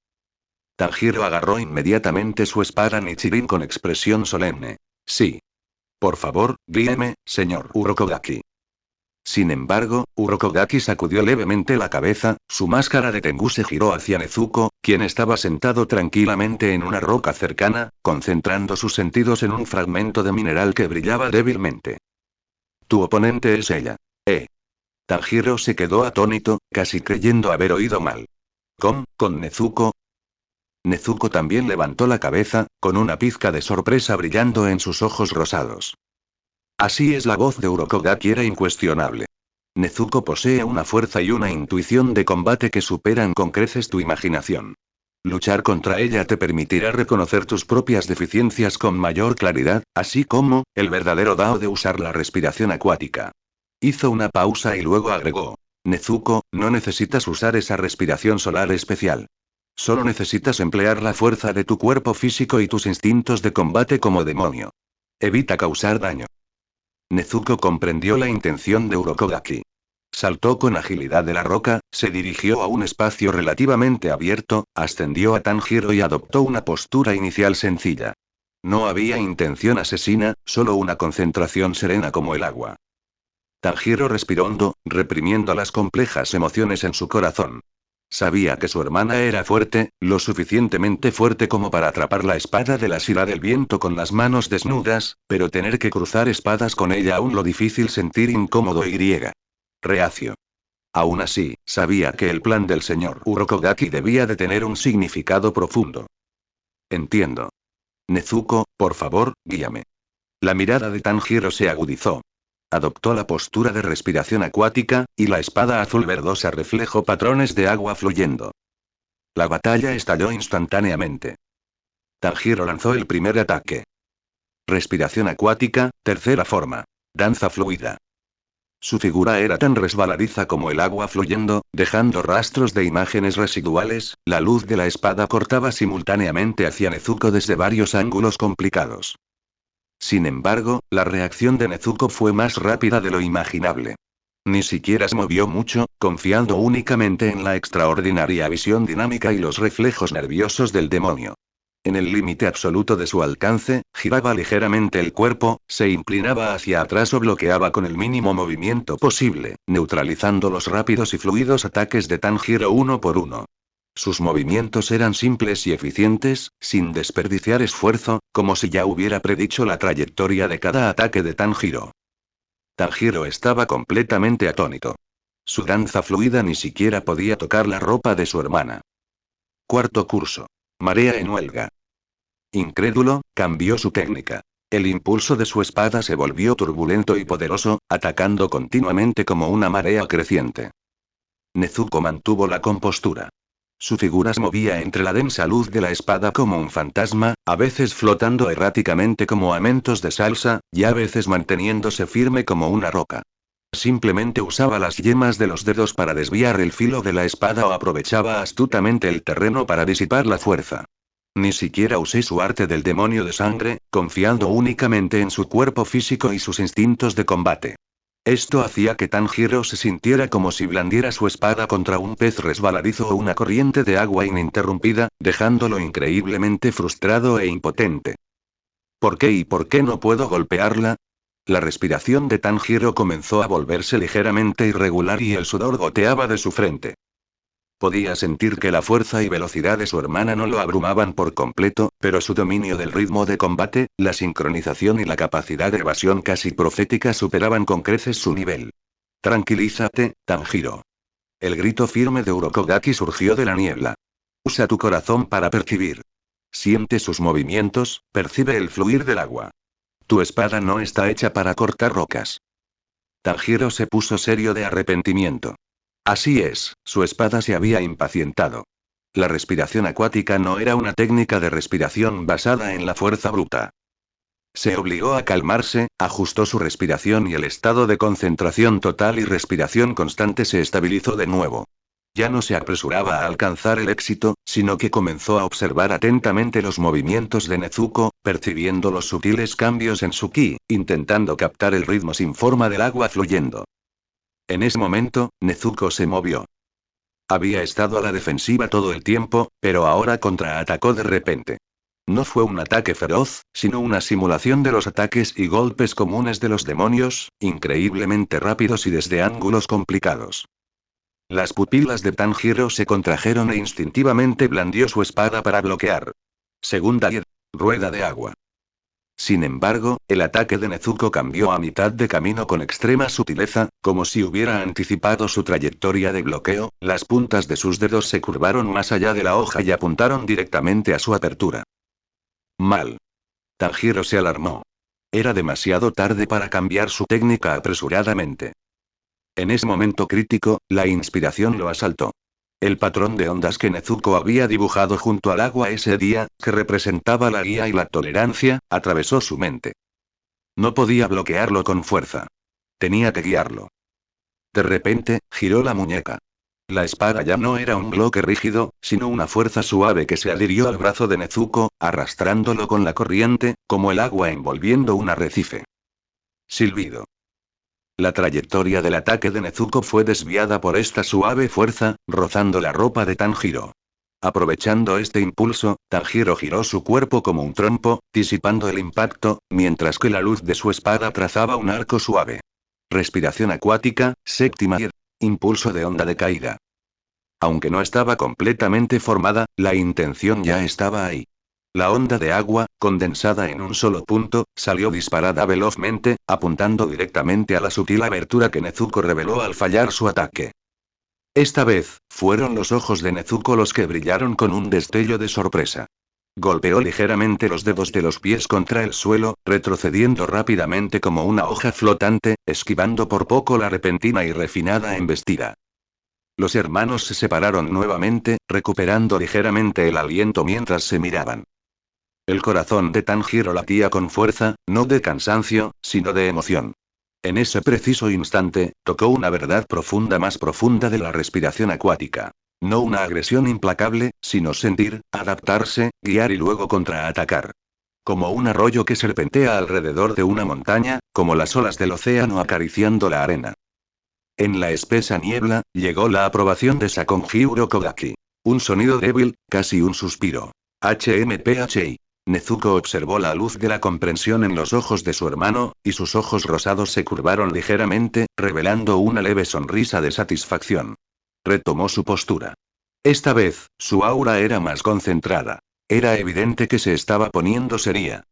Tanjiro agarró inmediatamente su espada Nichirin con expresión solemne. Sí. Por favor, guíeme, señor Urokodaki. Sin embargo, Urokodaki sacudió levemente la cabeza, su máscara de Tengu se giró hacia Nezuko, quien estaba sentado tranquilamente en una roca cercana, concentrando sus sentidos en un fragmento de mineral que brillaba débilmente. Tu oponente es ella. Tanjiro se quedó atónito, casi creyendo haber oído mal. ¿Con Nezuko? Nezuko también levantó la cabeza, con una pizca de sorpresa brillando en sus ojos rosados. Así es, la voz de Urokodaki era incuestionable. Nezuko posee una fuerza y una intuición de combate que superan con creces tu imaginación. Luchar contra ella te permitirá reconocer tus propias deficiencias con mayor claridad, así como, el verdadero Dao de usar la respiración acuática. Hizo una pausa y luego agregó. Nezuko, no necesitas usar esa respiración solar especial. Solo necesitas emplear la fuerza de tu cuerpo físico y tus instintos de combate como demonio. Evita causar daño. Nezuko comprendió la intención de Urokodaki. Saltó con agilidad de la roca, se dirigió a un espacio relativamente abierto, ascendió a Tanjiro y adoptó una postura inicial sencilla. No había intención asesina, solo una concentración serena como el agua. Tanjiro respiró hondo, reprimiendo las complejas emociones en su corazón. Sabía que su hermana era fuerte, lo suficientemente fuerte como para atrapar la espada de la Sira del viento con las manos desnudas, pero tener que cruzar espadas con ella aún lo difícil, sentir incómodo y reacio. Aún así, sabía que el plan del señor Urokodaki debía de tener un significado profundo. Entiendo. Nezuko, por favor, guíame. La mirada de Tanjiro se agudizó. Adoptó la postura de respiración acuática, y la espada azul verdosa reflejó patrones de agua fluyendo. La batalla estalló instantáneamente. Tanjiro lanzó el primer ataque. Respiración acuática, tercera forma. Danza fluida. Su figura era tan resbaladiza como el agua fluyendo, dejando rastros de imágenes residuales. La luz de la espada cortaba simultáneamente hacia Nezuko desde varios ángulos complicados. Sin embargo, la reacción de Nezuko fue más rápida de lo imaginable. Ni siquiera se movió mucho, confiando únicamente en la extraordinaria visión dinámica y los reflejos nerviosos del demonio. En el límite absoluto de su alcance, giraba ligeramente el cuerpo, se inclinaba hacia atrás o bloqueaba con el mínimo movimiento posible, neutralizando los rápidos y fluidos ataques de Tanjiro uno por uno. Sus movimientos eran simples y eficientes, sin desperdiciar esfuerzo, como si ya hubiera predicho la trayectoria de cada ataque de Tanjiro. Tanjiro estaba completamente atónito. Su danza fluida ni siquiera podía tocar la ropa de su hermana. Cuarto curso. Marea en huelga. Incrédulo, cambió su técnica. El impulso de su espada se volvió turbulento y poderoso, atacando continuamente como una marea creciente. Nezuko mantuvo la compostura. Su figura se movía entre la densa luz de la espada como un fantasma, a veces flotando erráticamente como amentos de salsa, y a veces manteniéndose firme como una roca. Simplemente usaba las yemas de los dedos para desviar el filo de la espada o aprovechaba astutamente el terreno para disipar la fuerza. Ni siquiera usé su arte del demonio de sangre, confiando únicamente en su cuerpo físico y sus instintos de combate. Esto hacía que Tanjiro se sintiera como si blandiera su espada contra un pez resbaladizo o una corriente de agua ininterrumpida, dejándolo increíblemente frustrado e impotente. ¿Por qué y por qué no puedo golpearla? La respiración de Tanjiro comenzó a volverse ligeramente irregular y el sudor goteaba de su frente. Podía sentir que la fuerza y velocidad de su hermana no lo abrumaban por completo, pero su dominio del ritmo de combate, la sincronización y la capacidad de evasión casi profética superaban con creces su nivel. Tranquilízate, Tanjiro. El grito firme de Urokodaki surgió de la niebla. Usa tu corazón para percibir. Siente sus movimientos, percibe el fluir del agua. Tu espada no está hecha para cortar rocas. Tanjiro se puso serio de arrepentimiento. Así es, su espada se había impacientado. La respiración acuática no era una técnica de respiración basada en la fuerza bruta. Se obligó a calmarse, ajustó su respiración y el estado de concentración total y respiración constante se estabilizó de nuevo. Ya no se apresuraba a alcanzar el éxito, sino que comenzó a observar atentamente los movimientos de Nezuko, percibiendo los sutiles cambios en su ki, intentando captar el ritmo sin forma del agua fluyendo. En ese momento, Nezuko se movió. Había estado a la defensiva todo el tiempo, pero ahora contraatacó de repente. No fue un ataque feroz, sino una simulación de los ataques y golpes comunes de los demonios, increíblemente rápidos y desde ángulos complicados. Las pupilas de Tanjiro se contrajeron e instintivamente blandió su espada para bloquear. Segunda rueda de agua. Sin embargo, el ataque de Nezuko cambió a mitad de camino con extrema sutileza, como si hubiera anticipado su trayectoria de bloqueo, las puntas de sus dedos se curvaron más allá de la hoja y apuntaron directamente a su apertura. Mal. Tanjiro se alarmó. Era demasiado tarde para cambiar su técnica apresuradamente. En ese momento crítico, la inspiración lo asaltó. El patrón de ondas que Nezuko había dibujado junto al agua ese día, que representaba la guía y la tolerancia, atravesó su mente. No podía bloquearlo con fuerza. Tenía que guiarlo. De repente, giró la muñeca. La espada ya no era un bloque rígido, sino una fuerza suave que se adhirió al brazo de Nezuko, arrastrándolo con la corriente, como el agua envolviendo un arrecife. Silbido. La trayectoria del ataque de Nezuko fue desviada por esta suave fuerza, rozando la ropa de Tanjiro. Aprovechando este impulso, Tanjiro giró su cuerpo como un trompo, disipando el impacto, mientras que la luz de su espada trazaba un arco suave. Respiración acuática, séptima impulso de onda de caída. Aunque no estaba completamente formada, la intención ya estaba ahí. La onda de agua, condensada en un solo punto, salió disparada velozmente, apuntando directamente a la sutil abertura que Nezuko reveló al fallar su ataque. Esta vez, fueron los ojos de Nezuko los que brillaron con un destello de sorpresa. Golpeó ligeramente los dedos de los pies contra el suelo, retrocediendo rápidamente como una hoja flotante, esquivando por poco la repentina y refinada embestida. Los hermanos se separaron nuevamente, recuperando ligeramente el aliento mientras se miraban. El corazón de Tanjiro latía con fuerza, no de cansancio, sino de emoción. En ese preciso instante, tocó una verdad profunda más profunda de la respiración acuática. No una agresión implacable, sino sentir, adaptarse, guiar y luego contraatacar. Como un arroyo que serpentea alrededor de una montaña, como las olas del océano acariciando la arena. En la espesa niebla, llegó la aprobación de Sakonjiro Kogaki. Un sonido débil, casi un suspiro. HMPHI. Nezuko observó la luz de la comprensión en los ojos de su hermano, y sus ojos rosados se curvaron ligeramente, revelando una leve sonrisa de satisfacción. Retomó su postura. Esta vez, su aura era más concentrada. Era evidente que se estaba poniendo seria.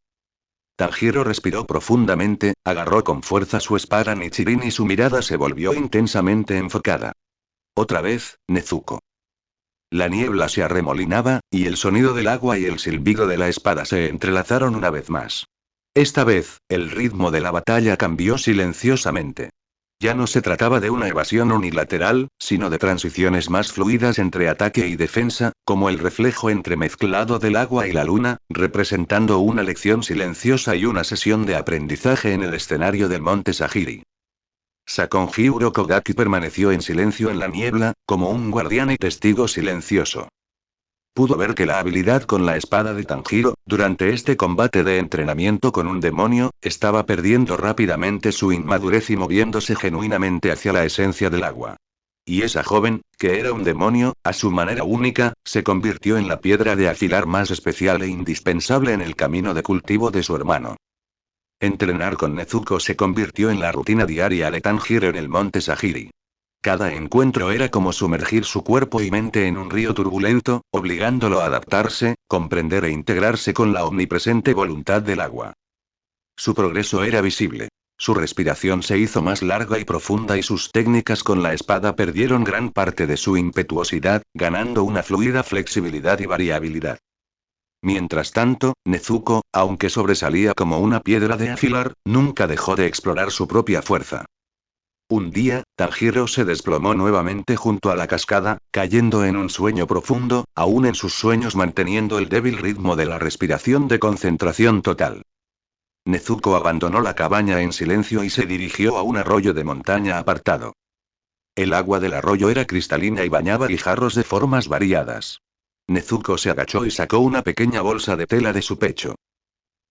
Tanjiro respiró profundamente, agarró con fuerza su espada Nichirin y su mirada se volvió intensamente enfocada. Otra vez, Nezuko. La niebla se arremolinaba, y el sonido del agua y el silbido de la espada se entrelazaron una vez más. Esta vez, el ritmo de la batalla cambió silenciosamente. Ya no se trataba de una evasión unilateral, sino de transiciones más fluidas entre ataque y defensa, como el reflejo entremezclado del agua y la luna, representando una lección silenciosa y una sesión de aprendizaje en el escenario del monte Sagiri. Sakonjiro Kogaki permaneció en silencio en la niebla, como un guardián y testigo silencioso. Pudo ver que la habilidad con la espada de Tanjiro, durante este combate de entrenamiento con un demonio, estaba perdiendo rápidamente su inmadurez y moviéndose genuinamente hacia la esencia del agua. Y esa joven, que era un demonio, a su manera única, se convirtió en la piedra de afilar más especial e indispensable en el camino de cultivo de su hermano. Entrenar con Nezuko se convirtió en la rutina diaria de Tanjiro en el monte Sagiri. Cada encuentro era como sumergir su cuerpo y mente en un río turbulento, obligándolo a adaptarse, comprender e integrarse con la omnipresente voluntad del agua. Su progreso era visible. Su respiración se hizo más larga y profunda y sus técnicas con la espada perdieron gran parte de su impetuosidad, ganando una fluida flexibilidad y variabilidad. Mientras tanto, Nezuko, aunque sobresalía como una piedra de afilar, nunca dejó de explorar su propia fuerza. Un día, Tanjiro se desplomó nuevamente junto a la cascada, cayendo en un sueño profundo, aún en sus sueños manteniendo el débil ritmo de la respiración de concentración total. Nezuko abandonó la cabaña en silencio y se dirigió a un arroyo de montaña apartado. El agua del arroyo era cristalina y bañaba guijarros de formas variadas. Nezuko se agachó y sacó una pequeña bolsa de tela de su pecho.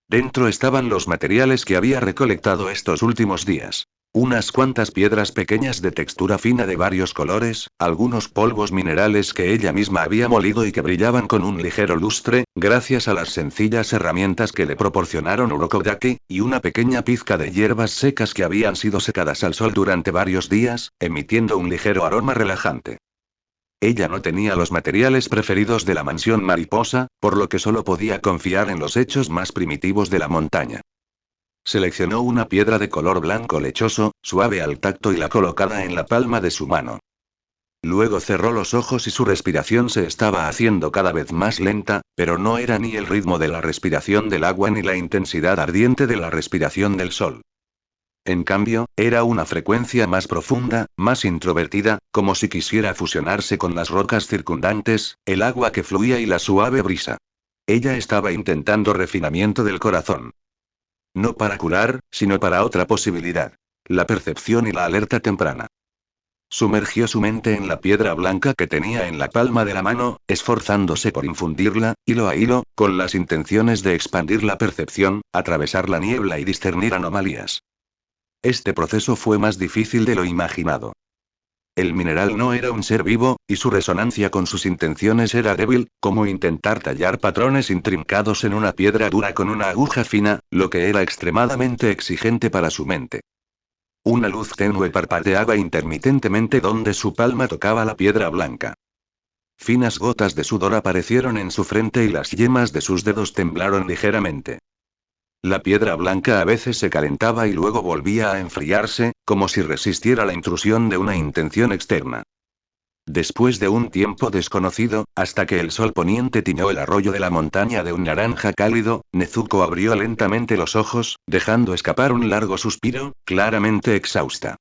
Dentro estaban los materiales que había recolectado estos últimos días. Unas cuantas piedras pequeñas de textura fina de varios colores, algunos polvos minerales que ella misma había molido y que brillaban con un ligero lustre, gracias a las sencillas herramientas que le proporcionaron Urokodaki, y una pequeña pizca de hierbas secas que habían sido secadas al sol durante varios días, emitiendo un ligero aroma relajante. Ella no tenía los materiales preferidos de la mansión mariposa, por lo que solo podía confiar en los hechos más primitivos de la montaña. Seleccionó una piedra de color blanco lechoso, suave al tacto y la colocada en la palma de su mano. Luego cerró los ojos y su respiración se estaba haciendo cada vez más lenta, pero no era ni el ritmo de la respiración del agua ni la intensidad ardiente de la respiración del sol. En cambio, era una frecuencia más profunda, más introvertida, como si quisiera fusionarse con las rocas circundantes, el agua que fluía y la suave brisa. Ella estaba intentando refinamiento del corazón. No para curar, sino para otra posibilidad. La percepción y la alerta temprana. Sumergió su mente en la piedra blanca que tenía en la palma de la mano, esforzándose por infundirla, hilo a hilo, con las intenciones de expandir la percepción, atravesar la niebla y discernir anomalías. Este proceso fue más difícil de lo imaginado. El mineral no era un ser vivo, y su resonancia con sus intenciones era débil, como intentar tallar patrones intrincados en una piedra dura con una aguja fina, lo que era extremadamente exigente para su mente. Una luz tenue parpadeaba intermitentemente donde su palma tocaba la piedra blanca. Finas gotas de sudor aparecieron en su frente y las yemas de sus dedos temblaron ligeramente. La piedra blanca a veces se calentaba y luego volvía a enfriarse, como si resistiera la intrusión de una intención externa. Después de un tiempo desconocido, hasta que el sol poniente tiñó el arroyo de la montaña de un naranja cálido, Nezuko abrió lentamente los ojos, dejando escapar un largo suspiro, claramente exhausta.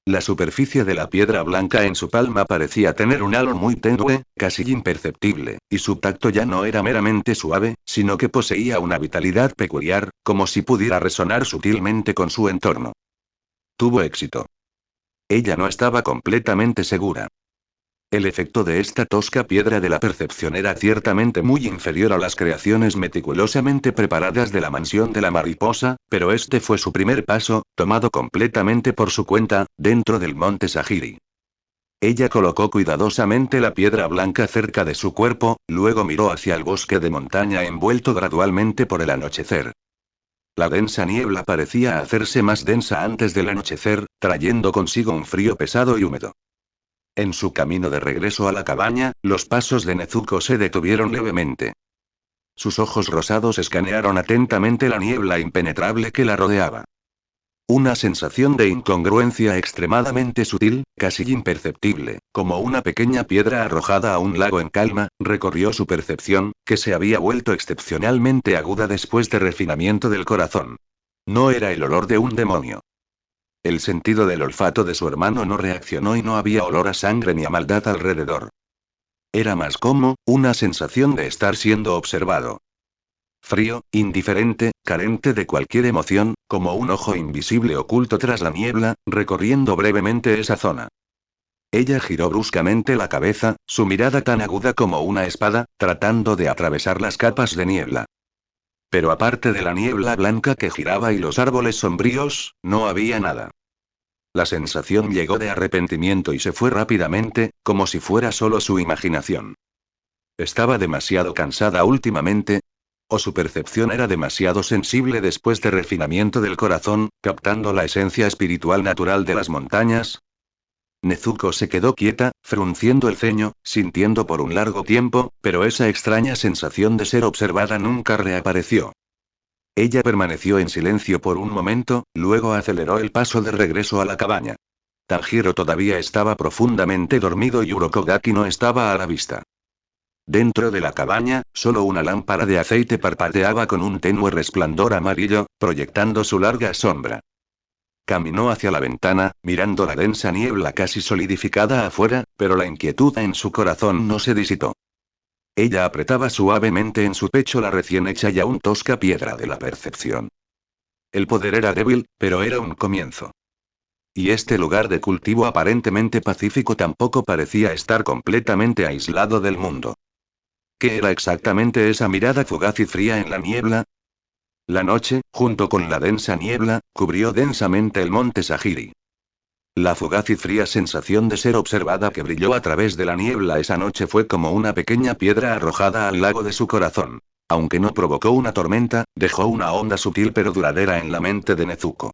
La superficie de la piedra blanca en su palma parecía tener un halo muy tenue, casi imperceptible, y su tacto ya no era meramente suave, sino que poseía una vitalidad peculiar, como si pudiera resonar sutilmente con su entorno. Tuvo éxito. Ella no estaba completamente segura. El efecto de esta tosca piedra de la percepción era ciertamente muy inferior a las creaciones meticulosamente preparadas de la mansión de la mariposa, pero este fue su primer paso, tomado completamente por su cuenta, dentro del monte Sahiri. Ella colocó cuidadosamente la piedra blanca cerca de su cuerpo, luego miró hacia el bosque de montaña envuelto gradualmente por el anochecer. La densa niebla parecía hacerse más densa antes del anochecer, trayendo consigo un frío pesado y húmedo. En su camino de regreso a la cabaña, los pasos de Nezuko se detuvieron levemente. Sus ojos rosados escanearon atentamente la niebla impenetrable que la rodeaba. Una sensación de incongruencia extremadamente sutil, casi imperceptible, como una pequeña piedra arrojada a un lago en calma, recorrió su percepción, que se había vuelto excepcionalmente aguda después de refinamiento del corazón. No era el olor de un demonio. El sentido del olfato de su hermano no reaccionó y no había olor a sangre ni a maldad alrededor. Era más como, una sensación de estar siendo observado. Frío, indiferente, carente de cualquier emoción, como un ojo invisible oculto tras la niebla, recorriendo brevemente esa zona. Ella giró bruscamente la cabeza, su mirada tan aguda como una espada, tratando de atravesar las capas de niebla. Pero aparte de la niebla blanca que giraba y los árboles sombríos, no había nada. La sensación llegó de arrepentimiento y se fue rápidamente, como si fuera solo su imaginación. ¿Estaba demasiado cansada últimamente? ¿O su percepción era demasiado sensible después de refinamiento del corazón, captando la esencia espiritual natural de las montañas? Nezuko se quedó quieta, frunciendo el ceño, sintiendo por un largo tiempo, pero esa extraña sensación de ser observada nunca reapareció. Ella permaneció en silencio por un momento, luego aceleró el paso de regreso a la cabaña. Tanjiro todavía estaba profundamente dormido y Urokodaki no estaba a la vista. Dentro de la cabaña, solo una lámpara de aceite parpadeaba con un tenue resplandor amarillo, proyectando su larga sombra. Caminó hacia la ventana, mirando la densa niebla casi solidificada afuera, pero la inquietud en su corazón no se disipó. Ella apretaba suavemente en su pecho la recién hecha y aún tosca piedra de la percepción. El poder era débil, pero era un comienzo. Y este lugar de cultivo aparentemente pacífico tampoco parecía estar completamente aislado del mundo. ¿Qué era exactamente esa mirada fugaz y fría en la niebla? La noche, junto con la densa niebla, cubrió densamente el monte Sahiri. La fugaz y fría sensación de ser observada que brilló a través de la niebla esa noche fue como una pequeña piedra arrojada al lago de su corazón. Aunque no provocó una tormenta, dejó una onda sutil pero duradera en la mente de Nezuko.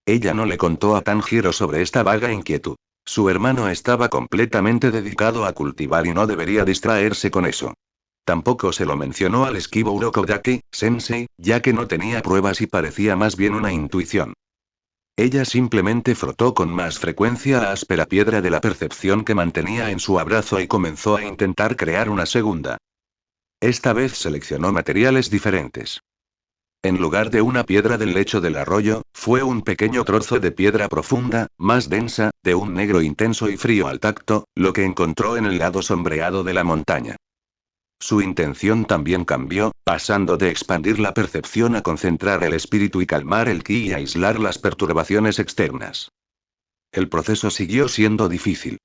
Ella no le contó a Tanjiro sobre esta vaga inquietud. Su hermano estaba completamente dedicado a cultivar y no debería distraerse con eso. Tampoco se lo mencionó al esquivo Urokodaki, sensei, ya que no tenía pruebas y parecía más bien una intuición. Ella simplemente frotó con más frecuencia la áspera piedra de la percepción que mantenía en su abrazo y comenzó a intentar crear una segunda. Esta vez seleccionó materiales diferentes. En lugar de una piedra del lecho del arroyo, fue un pequeño trozo de piedra profunda, más densa, de un negro intenso y frío al tacto, lo que encontró en el lado sombreado de la montaña. Su intención también cambió, pasando de expandir la percepción a concentrar el espíritu y calmar el ki y aislar las perturbaciones externas. El proceso siguió siendo difícil.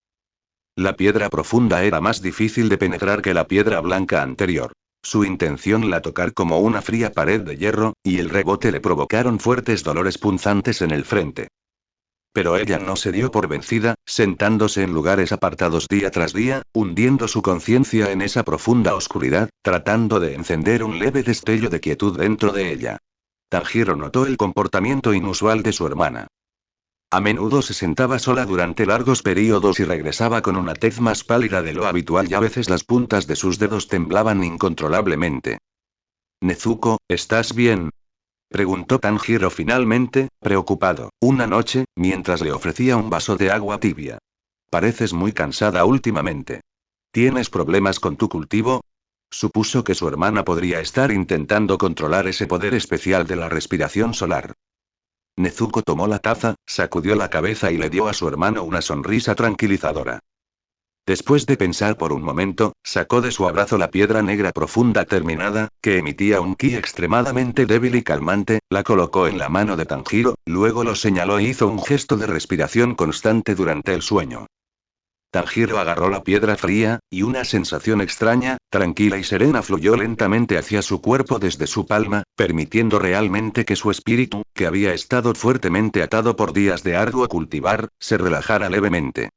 La piedra profunda era más difícil de penetrar que la piedra blanca anterior. Su intención la tocar como una fría pared de hierro, y el rebote le provocaron fuertes dolores punzantes en el frente. Pero ella no se dio por vencida, sentándose en lugares apartados día tras día, hundiendo su conciencia en esa profunda oscuridad, tratando de encender un leve destello de quietud dentro de ella. Tanjiro notó el comportamiento inusual de su hermana. A menudo se sentaba sola durante largos periodos y regresaba con una tez más pálida de lo habitual y a veces las puntas de sus dedos temblaban incontrolablemente. Nezuko, ¿estás bien? Preguntó Tanjiro finalmente, preocupado, una noche, mientras le ofrecía un vaso de agua tibia. Pareces muy cansada últimamente. ¿Tienes problemas con tu cultivo? Supuso que su hermana podría estar intentando controlar ese poder especial de la respiración solar. Nezuko tomó la taza, sacudió la cabeza y le dio a su hermano una sonrisa tranquilizadora. Después de pensar por un momento, sacó de su abrazo la piedra negra profunda terminada, que emitía un ki extremadamente débil y calmante, la colocó en la mano de Tanjiro, luego lo señaló e hizo un gesto de respiración constante durante el sueño. Tanjiro agarró la piedra fría, y una sensación extraña, tranquila y serena fluyó lentamente hacia su cuerpo desde su palma, permitiendo realmente que su espíritu, que había estado fuertemente atado por días de arduo cultivar, se relajara levemente.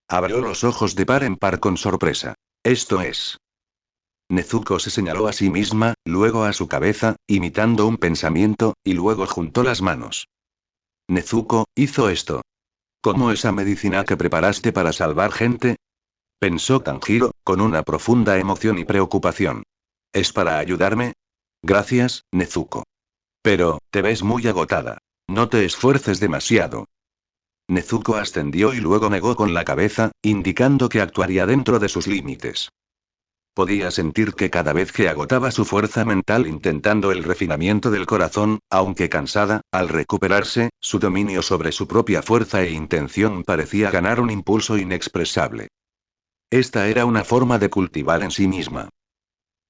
Abrió los ojos de par en par con sorpresa. Esto es. Nezuko se señaló a sí misma, luego a su cabeza, imitando un pensamiento, y luego juntó las manos. Nezuko, hizo esto. ¿Cómo esa medicina que preparaste para salvar gente? Pensó Tanjiro, con una profunda emoción y preocupación. ¿Es para ayudarme? Gracias, Nezuko. Pero, te ves muy agotada. No te esfuerces demasiado. Nezuko ascendió y luego negó con la cabeza, indicando que actuaría dentro de sus límites. Podía sentir que cada vez que agotaba su fuerza mental intentando el refinamiento del corazón, aunque cansada, al recuperarse, su dominio sobre su propia fuerza e intención parecía ganar un impulso inexpresable. Esta era una forma de cultivar en sí misma.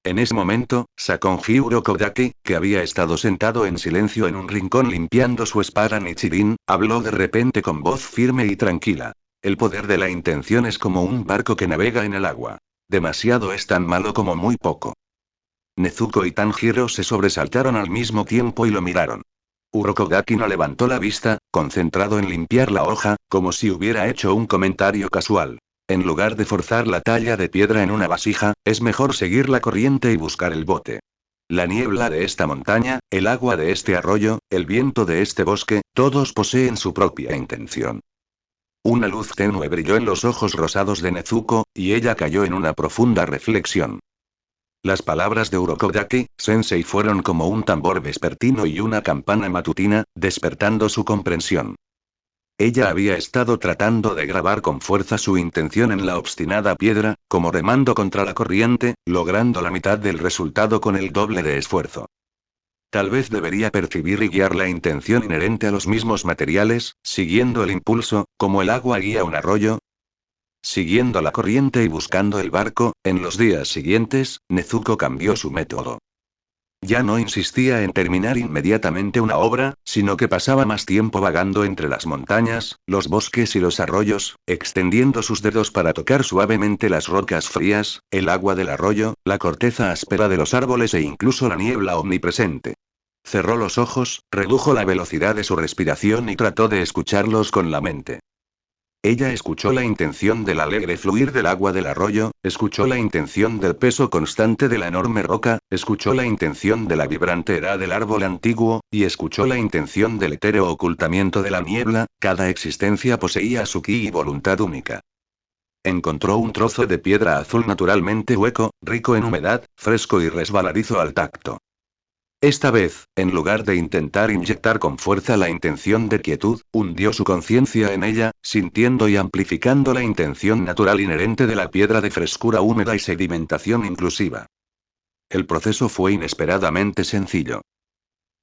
En ese momento, Sakonji Urokodaki, que había estado sentado en silencio en un rincón limpiando su espada Nichirin, habló de repente con voz firme y tranquila. El poder de la intención es como un barco que navega en el agua. Demasiado es tan malo como muy poco. Nezuko y Tanjiro se sobresaltaron al mismo tiempo y lo miraron. Urokodaki no levantó la vista, concentrado en limpiar la hoja, como si hubiera hecho un comentario casual. En lugar de forzar la talla de piedra en una vasija, es mejor seguir la corriente y buscar el bote. La niebla de esta montaña, el agua de este arroyo, el viento de este bosque, todos poseen su propia intención. Una luz tenue brilló en los ojos rosados de Nezuko, y ella cayó en una profunda reflexión. Las palabras de Urokodaki, sensei fueron como un tambor vespertino y una campana matutina, despertando su comprensión. Ella había estado tratando de grabar con fuerza su intención en la obstinada piedra, como remando contra la corriente, logrando la mitad del resultado con el doble de esfuerzo. Tal vez debería percibir y guiar la intención inherente a los mismos materiales, siguiendo el impulso, como el agua guía un arroyo. Siguiendo la corriente y buscando el barco, en los días siguientes, Nezuko cambió su método. Ya no insistía en terminar inmediatamente una obra, sino que pasaba más tiempo vagando entre las montañas, los bosques y los arroyos, extendiendo sus dedos para tocar suavemente las rocas frías, el agua del arroyo, la corteza áspera de los árboles e incluso la niebla omnipresente. Cerró los ojos, redujo la velocidad de su respiración y trató de escucharlos con la mente. Ella escuchó la intención del alegre fluir del agua del arroyo, escuchó la intención del peso constante de la enorme roca, escuchó la intención de la vibrante era del árbol antiguo, y escuchó la intención del etéreo ocultamiento de la niebla. Cada existencia poseía su ki y voluntad única. Encontró un trozo de piedra azul naturalmente hueco, rico en humedad, fresco y resbaladizo al tacto. Esta vez, en lugar de intentar inyectar con fuerza la intención de quietud, hundió su conciencia en ella, sintiendo y amplificando la intención natural inherente de la piedra de frescura húmeda y sedimentación inclusiva. El proceso fue inesperadamente sencillo.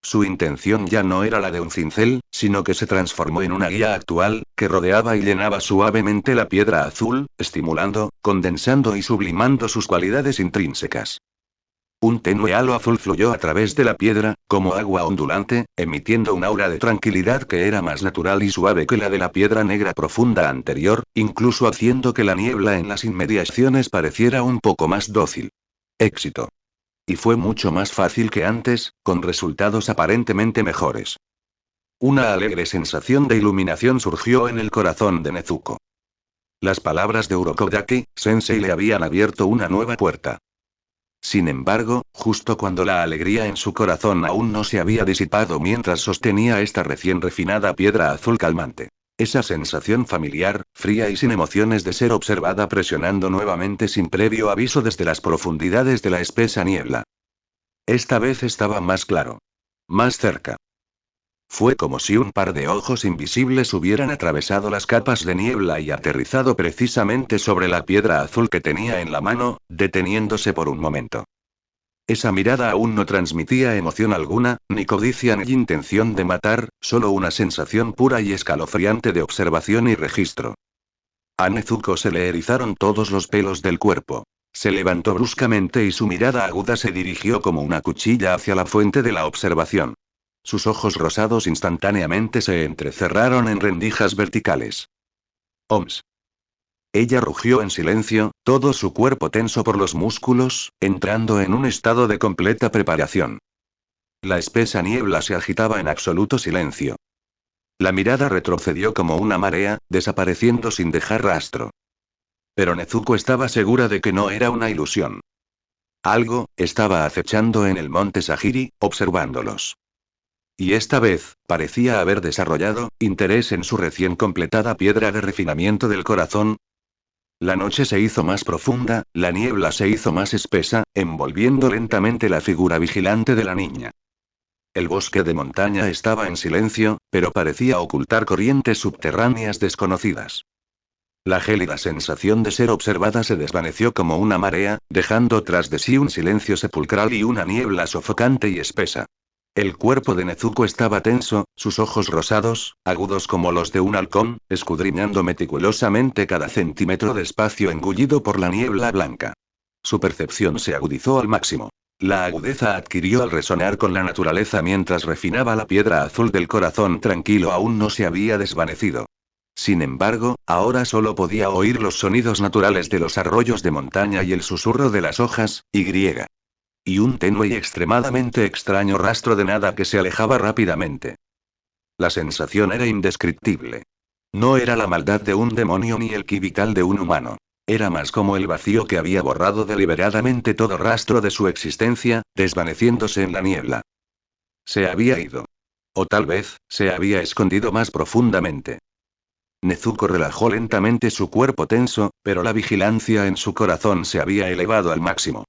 Su intención ya no era la de un cincel, sino que se transformó en una guía actual, que rodeaba y llenaba suavemente la piedra azul, estimulando, condensando y sublimando sus cualidades intrínsecas. Un tenue halo azul fluyó a través de la piedra, como agua ondulante, emitiendo un aura de tranquilidad que era más natural y suave que la de la piedra negra profunda anterior, incluso haciendo que la niebla en las inmediaciones pareciera un poco más dócil. Éxito. Y fue mucho más fácil que antes, con resultados aparentemente mejores. Una alegre sensación de iluminación surgió en el corazón de Nezuko. Las palabras de Urokodaki Sensei le habían abierto una nueva puerta. Sin embargo, justo cuando la alegría en su corazón aún no se había disipado mientras sostenía esta recién refinada piedra azul calmante. Esa sensación familiar, fría y sin emociones de ser observada presionando nuevamente sin previo aviso desde las profundidades de la espesa niebla. Esta vez estaba más claro. Más cerca. Fue como si un par de ojos invisibles hubieran atravesado las capas de niebla y aterrizado precisamente sobre la piedra azul que tenía en la mano, deteniéndose por un momento. Esa mirada aún no transmitía emoción alguna, ni codicia ni intención de matar, solo una sensación pura y escalofriante de observación y registro. A Nezuko se le erizaron todos los pelos del cuerpo. Se levantó bruscamente y su mirada aguda se dirigió como una cuchilla hacia la fuente de la observación. Sus ojos rosados instantáneamente se entrecerraron en rendijas verticales. Oms. Ella rugió en silencio, todo su cuerpo tenso por los músculos, entrando en un estado de completa preparación. La espesa niebla se agitaba en absoluto silencio. La mirada retrocedió como una marea, desapareciendo sin dejar rastro. Pero Nezuko estaba segura de que no era una ilusión. Algo estaba acechando en el monte Sagiri, observándolos. Y esta vez, parecía haber desarrollado interés en su recién completada piedra de refinamiento del corazón. La noche se hizo más profunda, la niebla se hizo más espesa, envolviendo lentamente la figura vigilante de la niña. El bosque de montaña estaba en silencio, pero parecía ocultar corrientes subterráneas desconocidas. La gélida sensación de ser observada se desvaneció como una marea, dejando tras de sí un silencio sepulcral y una niebla sofocante y espesa. El cuerpo de Nezuko estaba tenso, sus ojos rosados, agudos como los de un halcón, escudriñando meticulosamente cada centímetro de espacio engullido por la niebla blanca. Su percepción se agudizó al máximo. La agudeza adquirió al resonar con la naturaleza mientras refinaba la piedra azul del corazón tranquilo aún no se había desvanecido. Sin embargo, ahora solo podía oír los sonidos naturales de los arroyos de montaña y el susurro de las hojas, y un tenue y extremadamente extraño rastro de nada que se alejaba rápidamente. La sensación era indescriptible. No era la maldad de un demonio ni el ki vital de un humano. Era más como el vacío que había borrado deliberadamente todo rastro de su existencia, desvaneciéndose en la niebla. Se había ido. O tal vez, se había escondido más profundamente. Nezuko relajó lentamente su cuerpo tenso, pero la vigilancia en su corazón se había elevado al máximo.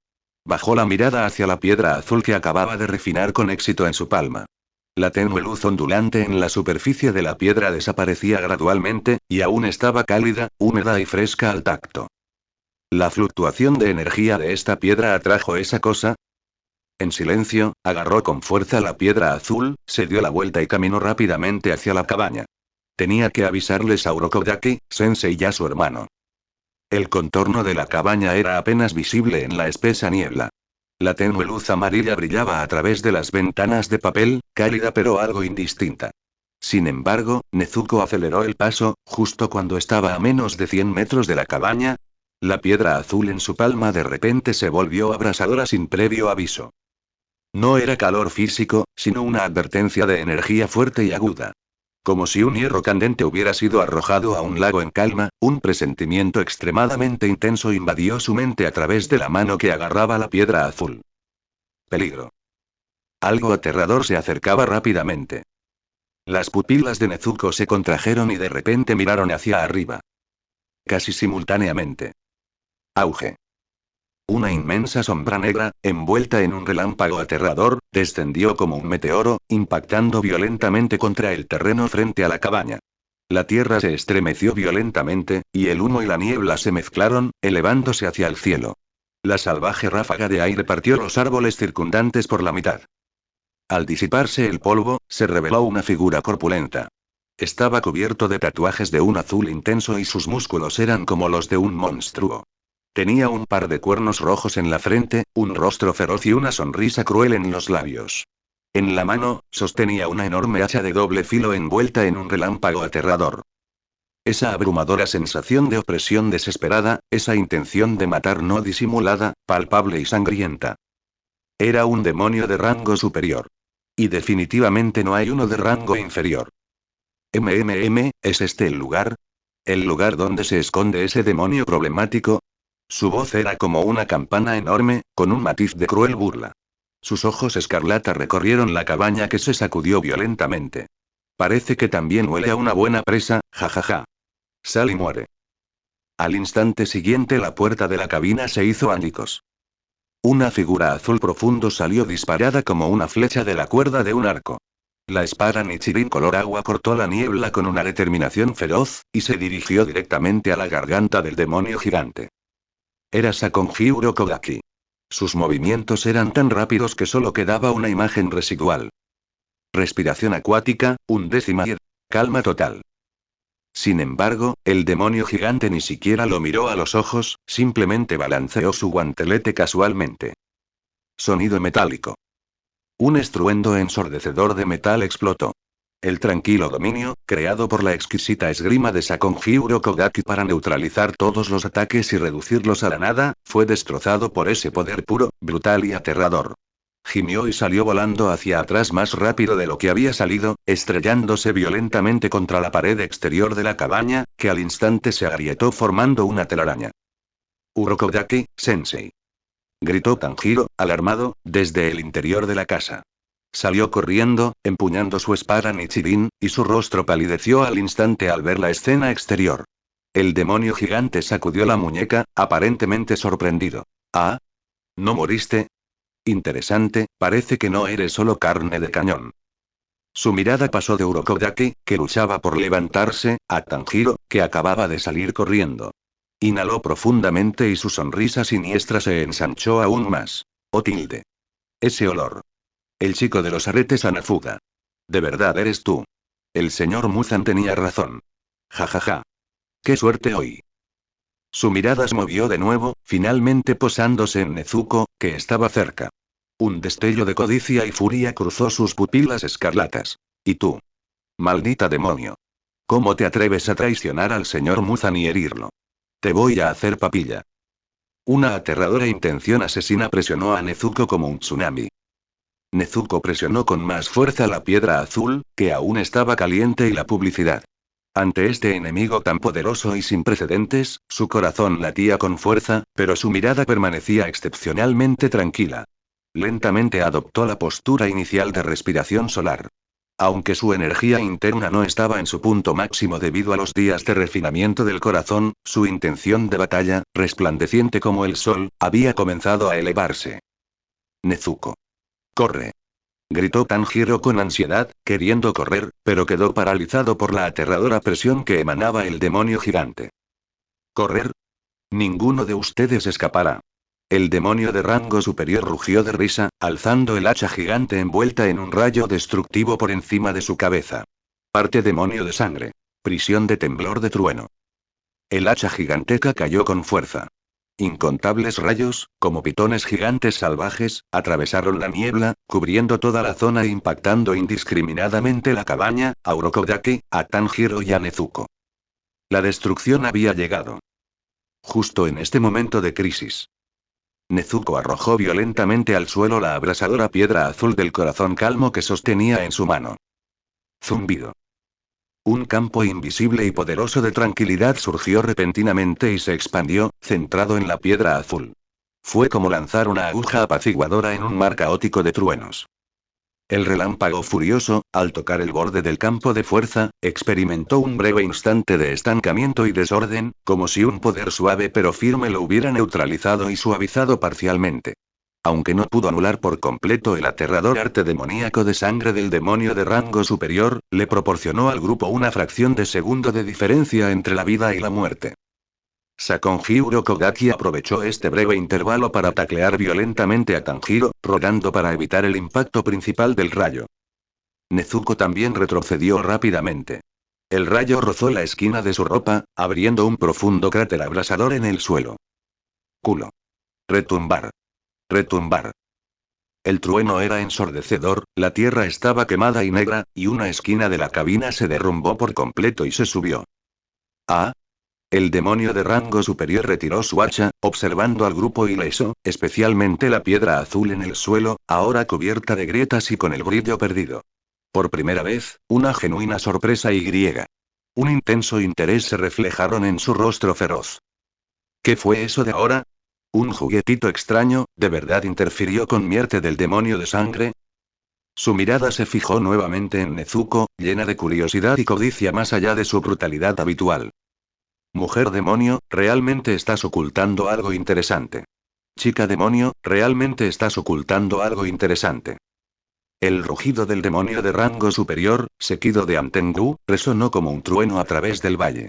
Bajó la mirada hacia la piedra azul que acababa de refinar con éxito en su palma. La tenue luz ondulante en la superficie de la piedra desaparecía gradualmente, y aún estaba cálida, húmeda y fresca al tacto. La fluctuación de energía de esta piedra atrajo esa cosa. En silencio, agarró con fuerza la piedra azul, se dio la vuelta y caminó rápidamente hacia la cabaña. Tenía que avisarles a Urokodaki Sensei y a su hermano. El contorno de la cabaña era apenas visible en la espesa niebla. La tenue luz amarilla brillaba a través de las ventanas de papel, cálida pero algo indistinta. Sin embargo, Nezuko aceleró el paso, justo cuando estaba a menos de 100 metros de la cabaña. La piedra azul en su palma de repente se volvió abrasadora sin previo aviso. No era calor físico, sino una advertencia de energía fuerte y aguda. Como si un hierro candente hubiera sido arrojado a un lago en calma, un presentimiento extremadamente intenso invadió su mente a través de la mano que agarraba la piedra azul. Peligro. Algo aterrador se acercaba rápidamente. Las pupilas de Nezuko se contrajeron y de repente miraron hacia arriba. Casi simultáneamente. Auge. Una inmensa sombra negra, envuelta en un relámpago aterrador, descendió como un meteoro, impactando violentamente contra el terreno frente a la cabaña. La tierra se estremeció violentamente, y el humo y la niebla se mezclaron, elevándose hacia el cielo. La salvaje ráfaga de aire partió los árboles circundantes por la mitad. Al disiparse el polvo, se reveló una figura corpulenta. Estaba cubierto de tatuajes de un azul intenso y sus músculos eran como los de un monstruo. Tenía un par de cuernos rojos en la frente, un rostro feroz y una sonrisa cruel en los labios. En la mano, sostenía una enorme hacha de doble filo envuelta en un relámpago aterrador. Esa abrumadora sensación de opresión desesperada, esa intención de matar no disimulada, palpable y sangrienta. Era un demonio de rango superior. Y definitivamente no hay uno de rango inferior. ¿Es este el lugar? ¿El lugar donde se esconde ese demonio problemático? Su voz era como una campana enorme, con un matiz de cruel burla. Sus ojos escarlata recorrieron la cabaña que se sacudió violentamente. Parece que también huele a una buena presa, jajaja. Sal y muere. Al instante siguiente la puerta de la cabina se hizo añicos. Una figura azul profundo salió disparada como una flecha de la cuerda de un arco. La espada Nichirin color agua cortó la niebla con una determinación feroz, y se dirigió directamente a la garganta del demonio gigante. Era Sakonjiro Kodaki. Sus movimientos eran tan rápidos que solo quedaba una imagen residual. Respiración acuática, undécima y calma total. Sin embargo, el demonio gigante ni siquiera lo miró a los ojos, simplemente balanceó su guantelete casualmente. Sonido metálico. Un estruendo ensordecedor de metal explotó. El tranquilo dominio, creado por la exquisita esgrima de Sakonjiro Kodaki para neutralizar todos los ataques y reducirlos a la nada, fue destrozado por ese poder puro, brutal y aterrador. Gimió y salió volando hacia atrás más rápido de lo que había salido, estrellándose violentamente contra la pared exterior de la cabaña, que al instante se agrietó formando una telaraña. Urokodaki, sensei. Gritó Tanjiro, alarmado, desde el interior de la casa. Salió corriendo, empuñando su espada Nichirin, y su rostro palideció al instante al ver la escena exterior. El demonio gigante sacudió la muñeca, aparentemente sorprendido. ¿Ah? ¿No moriste? Interesante, parece que no eres solo carne de cañón. Su mirada pasó de Urokodaki, que luchaba por levantarse, a Tanjiro, que acababa de salir corriendo. Inhaló profundamente y su sonrisa siniestra se ensanchó aún más. Oh tilde. Ese olor. El chico de los aretes Anafuda. De verdad eres tú. El señor Muzan tenía razón. Ja ja ja. Qué suerte hoy. Su mirada se movió de nuevo, finalmente posándose en Nezuko, que estaba cerca. Un destello de codicia y furia cruzó sus pupilas escarlatas. ¿Y tú? Maldita demonio. ¿Cómo te atreves a traicionar al señor Muzan y herirlo? Te voy a hacer papilla. Una aterradora intención asesina presionó a Nezuko como un tsunami. Nezuko presionó con más fuerza la piedra azul, que aún estaba caliente y la publicidad. Ante este enemigo tan poderoso y sin precedentes, su corazón latía con fuerza, pero su mirada permanecía excepcionalmente tranquila. Lentamente adoptó la postura inicial de respiración solar. Aunque su energía interna no estaba en su punto máximo debido a los días de refinamiento del corazón, su intención de batalla, resplandeciente como el sol, había comenzado a elevarse. Nezuko. ¡Corre! Gritó Tanjiro con ansiedad, queriendo correr, pero quedó paralizado por la aterradora presión que emanaba el demonio gigante. ¿Correr? Ninguno de ustedes escapará. El demonio de rango superior rugió de risa, alzando el hacha gigante envuelta en un rayo destructivo por encima de su cabeza. Parte demonio de sangre. Prisión de temblor de trueno. El hacha giganteca cayó con fuerza. Incontables rayos, como pitones gigantes salvajes, atravesaron la niebla, cubriendo toda la zona e impactando indiscriminadamente la cabaña, a Urokodaki, a Tanjiro y a Nezuko. La destrucción había llegado. Justo en este momento de crisis. Nezuko arrojó violentamente al suelo la abrasadora piedra azul del corazón calmo que sostenía en su mano. Zumbido. Un campo invisible y poderoso de tranquilidad surgió repentinamente y se expandió, centrado en la piedra azul. Fue como lanzar una aguja apaciguadora en un mar caótico de truenos. El relámpago furioso, al tocar el borde del campo de fuerza, experimentó un breve instante de estancamiento y desorden, como si un poder suave pero firme lo hubiera neutralizado y suavizado parcialmente. Aunque no pudo anular por completo el aterrador arte demoníaco de sangre del demonio de rango superior, le proporcionó al grupo una fracción de segundo de diferencia entre la vida y la muerte. Sakonjiro Kodaki aprovechó este breve intervalo para taclear violentamente a Tanjiro, rodando para evitar el impacto principal del rayo. Nezuko también retrocedió rápidamente. El rayo rozó la esquina de su ropa, abriendo un profundo cráter abrasador en el suelo. Culo. Retumbar. Retumbar. El trueno era ensordecedor, la tierra estaba quemada y negra, y una esquina de la cabina se derrumbó por completo y se subió. Ah. El demonio de rango superior retiró su hacha, observando al grupo ileso, especialmente la piedra azul en el suelo, ahora cubierta de grietas y con el brillo perdido. Por primera vez, una genuina sorpresa y griega. Un intenso interés se reflejaron en su rostro feroz. ¿Qué fue eso de ahora? ¿Un juguetito extraño, de verdad interfirió con mi arte del demonio de sangre? Su mirada se fijó nuevamente en Nezuko, llena de curiosidad y codicia más allá de su brutalidad habitual. Mujer demonio, realmente estás ocultando algo interesante. Chica demonio, realmente estás ocultando algo interesante. El rugido del demonio de rango superior, seguido de Antengu, resonó como un trueno a través del valle.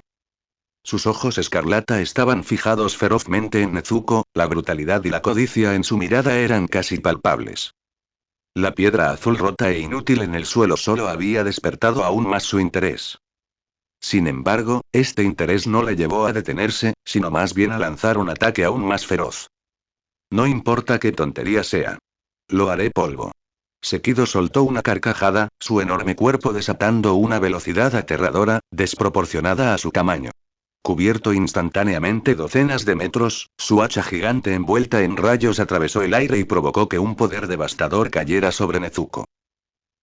Sus ojos escarlata estaban fijados ferozmente en Nezuko, la brutalidad y la codicia en su mirada eran casi palpables. La piedra azul rota e inútil en el suelo solo había despertado aún más su interés. Sin embargo, este interés no le llevó a detenerse, sino más bien a lanzar un ataque aún más feroz. No importa qué tontería sea. Lo haré polvo. Sekido soltó una carcajada, su enorme cuerpo desatando una velocidad aterradora, desproporcionada a su tamaño. Cubierto instantáneamente docenas de metros, su hacha gigante envuelta en rayos atravesó el aire y provocó que un poder devastador cayera sobre Nezuko.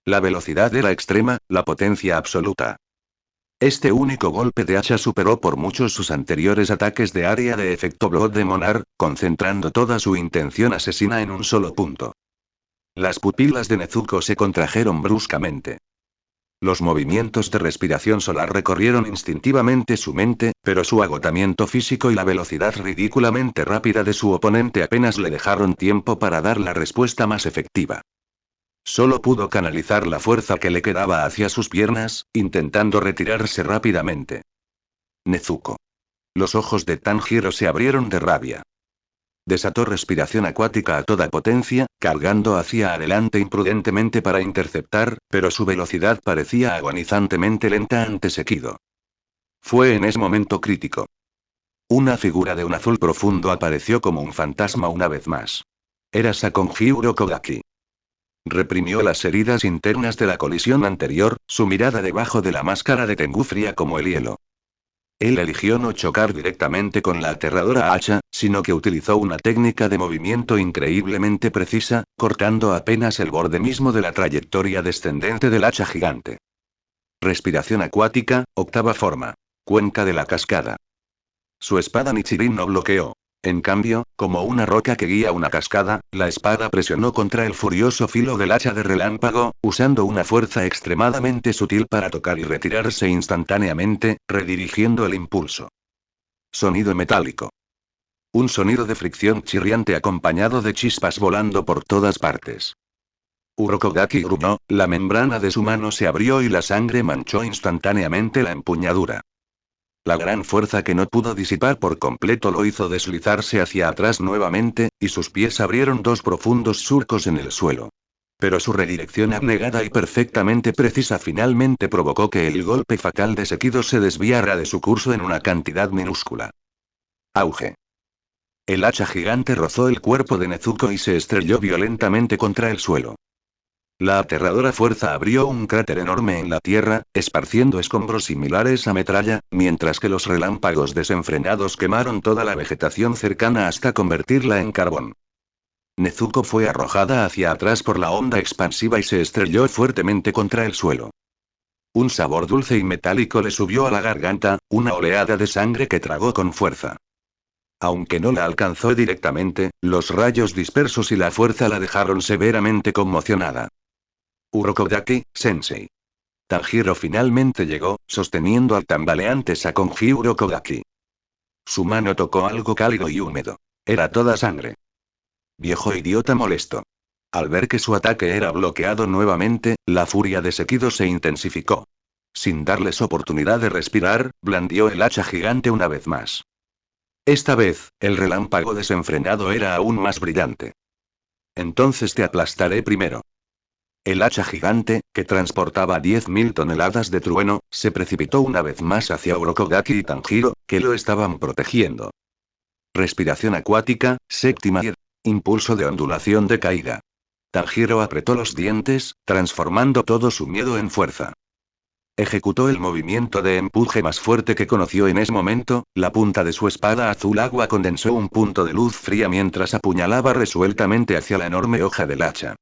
La velocidad era extrema, la potencia absoluta. Este único golpe de hacha superó por mucho sus anteriores ataques de área de efecto Blood de Monarch, concentrando toda su intención asesina en un solo punto. Las pupilas de Nezuko se contrajeron bruscamente. Los movimientos de respiración solar recorrieron instintivamente su mente, pero su agotamiento físico y la velocidad ridículamente rápida de su oponente apenas le dejaron tiempo para dar la respuesta más efectiva. Solo pudo canalizar la fuerza que le quedaba hacia sus piernas, intentando retirarse rápidamente. Nezuko. Los ojos de Tanjiro se abrieron de rabia. Desató respiración acuática a toda potencia, cargando hacia adelante imprudentemente para interceptar, pero su velocidad parecía agonizantemente lenta ante Sekido. Fue en ese momento crítico. Una figura de un azul profundo apareció como un fantasma una vez más. Era Sakonjiro Kodaki. Reprimió las heridas internas de la colisión anterior, su mirada debajo de la máscara de Tengu fría como el hielo. Él eligió no chocar directamente con la aterradora hacha, sino que utilizó una técnica de movimiento increíblemente precisa, cortando apenas el borde mismo de la trayectoria descendente del hacha gigante. Respiración acuática, octava forma. Cuenca de la cascada. Su espada Nichirin no bloqueó. En cambio, como una roca que guía una cascada, la espada presionó contra el furioso filo del hacha de relámpago, usando una fuerza extremadamente sutil para tocar y retirarse instantáneamente, redirigiendo el impulso. Sonido metálico. Un sonido de fricción chirriante acompañado de chispas volando por todas partes. Urokodaki gruñó, la membrana de su mano se abrió y la sangre manchó instantáneamente la empuñadura. La gran fuerza que no pudo disipar por completo lo hizo deslizarse hacia atrás nuevamente, y sus pies abrieron dos profundos surcos en el suelo. Pero su redirección abnegada y perfectamente precisa finalmente provocó que el golpe fatal de Sekido se desviara de su curso en una cantidad minúscula. Auge. El hacha gigante rozó el cuerpo de Nezuko y se estrelló violentamente contra el suelo. La aterradora fuerza abrió un cráter enorme en la tierra, esparciendo escombros similares a metralla, mientras que los relámpagos desenfrenados quemaron toda la vegetación cercana hasta convertirla en carbón. Nezuko fue arrojada hacia atrás por la onda expansiva y se estrelló fuertemente contra el suelo. Un sabor dulce y metálico le subió a la garganta, una oleada de sangre que tragó con fuerza. Aunque no la alcanzó directamente, los rayos dispersos y la fuerza la dejaron severamente conmocionada. Urokodaki, Sensei. Tanjiro finalmente llegó, sosteniendo al tambaleante Sakonji Urokodaki. Su mano tocó algo cálido y húmedo. Era toda sangre. Viejo idiota molesto. Al ver que su ataque era bloqueado nuevamente, la furia de Sekido se intensificó. Sin darles oportunidad de respirar, blandió el hacha gigante una vez más. Esta vez, el relámpago desenfrenado era aún más brillante. Entonces te aplastaré primero. El hacha gigante, que transportaba 10.000 toneladas de trueno, se precipitó una vez más hacia Urokodaki y Tanjiro, que lo estaban protegiendo. Respiración acuática, séptima y impulso de ondulación de caída. Tanjiro apretó los dientes, transformando todo su miedo en fuerza. Ejecutó el movimiento de empuje más fuerte que conoció en ese momento, la punta de su espada azul agua condensó un punto de luz fría mientras apuñalaba resueltamente hacia la enorme hoja del hacha.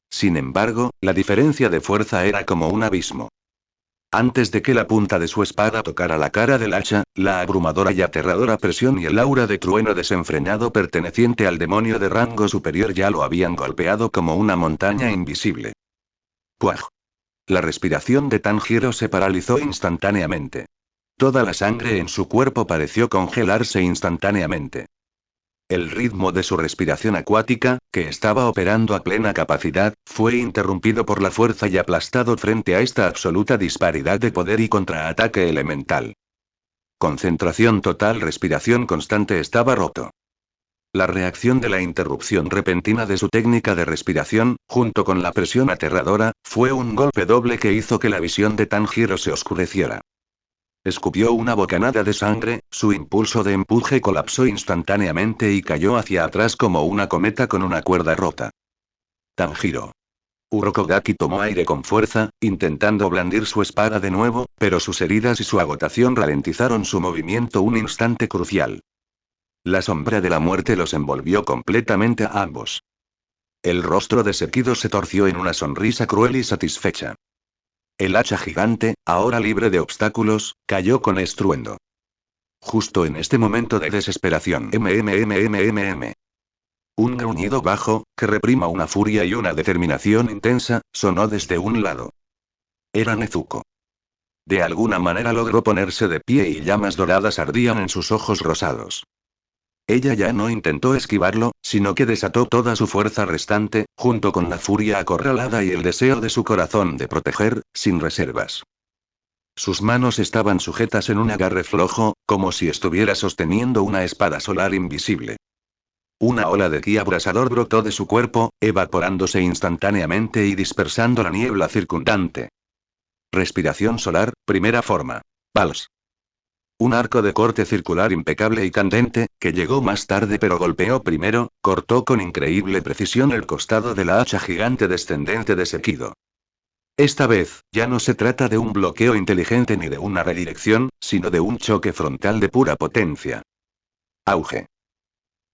Sin embargo, la diferencia de fuerza era como un abismo. Antes de que la punta de su espada tocara la cara del hacha, la abrumadora y aterradora presión y el aura de trueno desenfrenado perteneciente al demonio de rango superior ya lo habían golpeado como una montaña invisible. ¡Puaj! La respiración de Tanjiro se paralizó instantáneamente. Toda la sangre en su cuerpo pareció congelarse instantáneamente. El ritmo de su respiración acuática, que estaba operando a plena capacidad, fue interrumpido por la fuerza y aplastado frente a esta absoluta disparidad de poder y contraataque elemental. Concentración total, respiración constante estaba roto. La reacción de la interrupción repentina de su técnica de respiración, junto con la presión aterradora, fue un golpe doble que hizo que la visión de Tanjiro se oscureciera. Escupió una bocanada de sangre, su impulso de empuje colapsó instantáneamente y cayó hacia atrás como una cometa con una cuerda rota. Tanjiro. Urokodaki tomó aire con fuerza, intentando blandir su espada de nuevo, pero sus heridas y su agotación ralentizaron su movimiento un instante crucial. La sombra de la muerte los envolvió completamente a ambos. El rostro de Sekido se torció en una sonrisa cruel y satisfecha. El hacha gigante, ahora libre de obstáculos, cayó con estruendo. Justo en este momento de desesperación. Un gruñido bajo, que reprima una furia y una determinación intensa, sonó desde un lado. Era Nezuko. De alguna manera logró ponerse de pie y llamas doradas ardían en sus ojos rosados. Ella ya no intentó esquivarlo, sino que desató toda su fuerza restante, junto con la furia acorralada y el deseo de su corazón de proteger, sin reservas. Sus manos estaban sujetas en un agarre flojo, como si estuviera sosteniendo una espada solar invisible. Una ola de ki abrasador brotó de su cuerpo, evaporándose instantáneamente y dispersando la niebla circundante. Respiración solar, primera forma. Pals. Un arco de corte circular impecable y candente, que llegó más tarde pero golpeó primero, cortó con increíble precisión el costado de la hacha gigante descendente de Sekido. Esta vez, ya no se trata de un bloqueo inteligente ni de una redirección, sino de un choque frontal de pura potencia. Auge.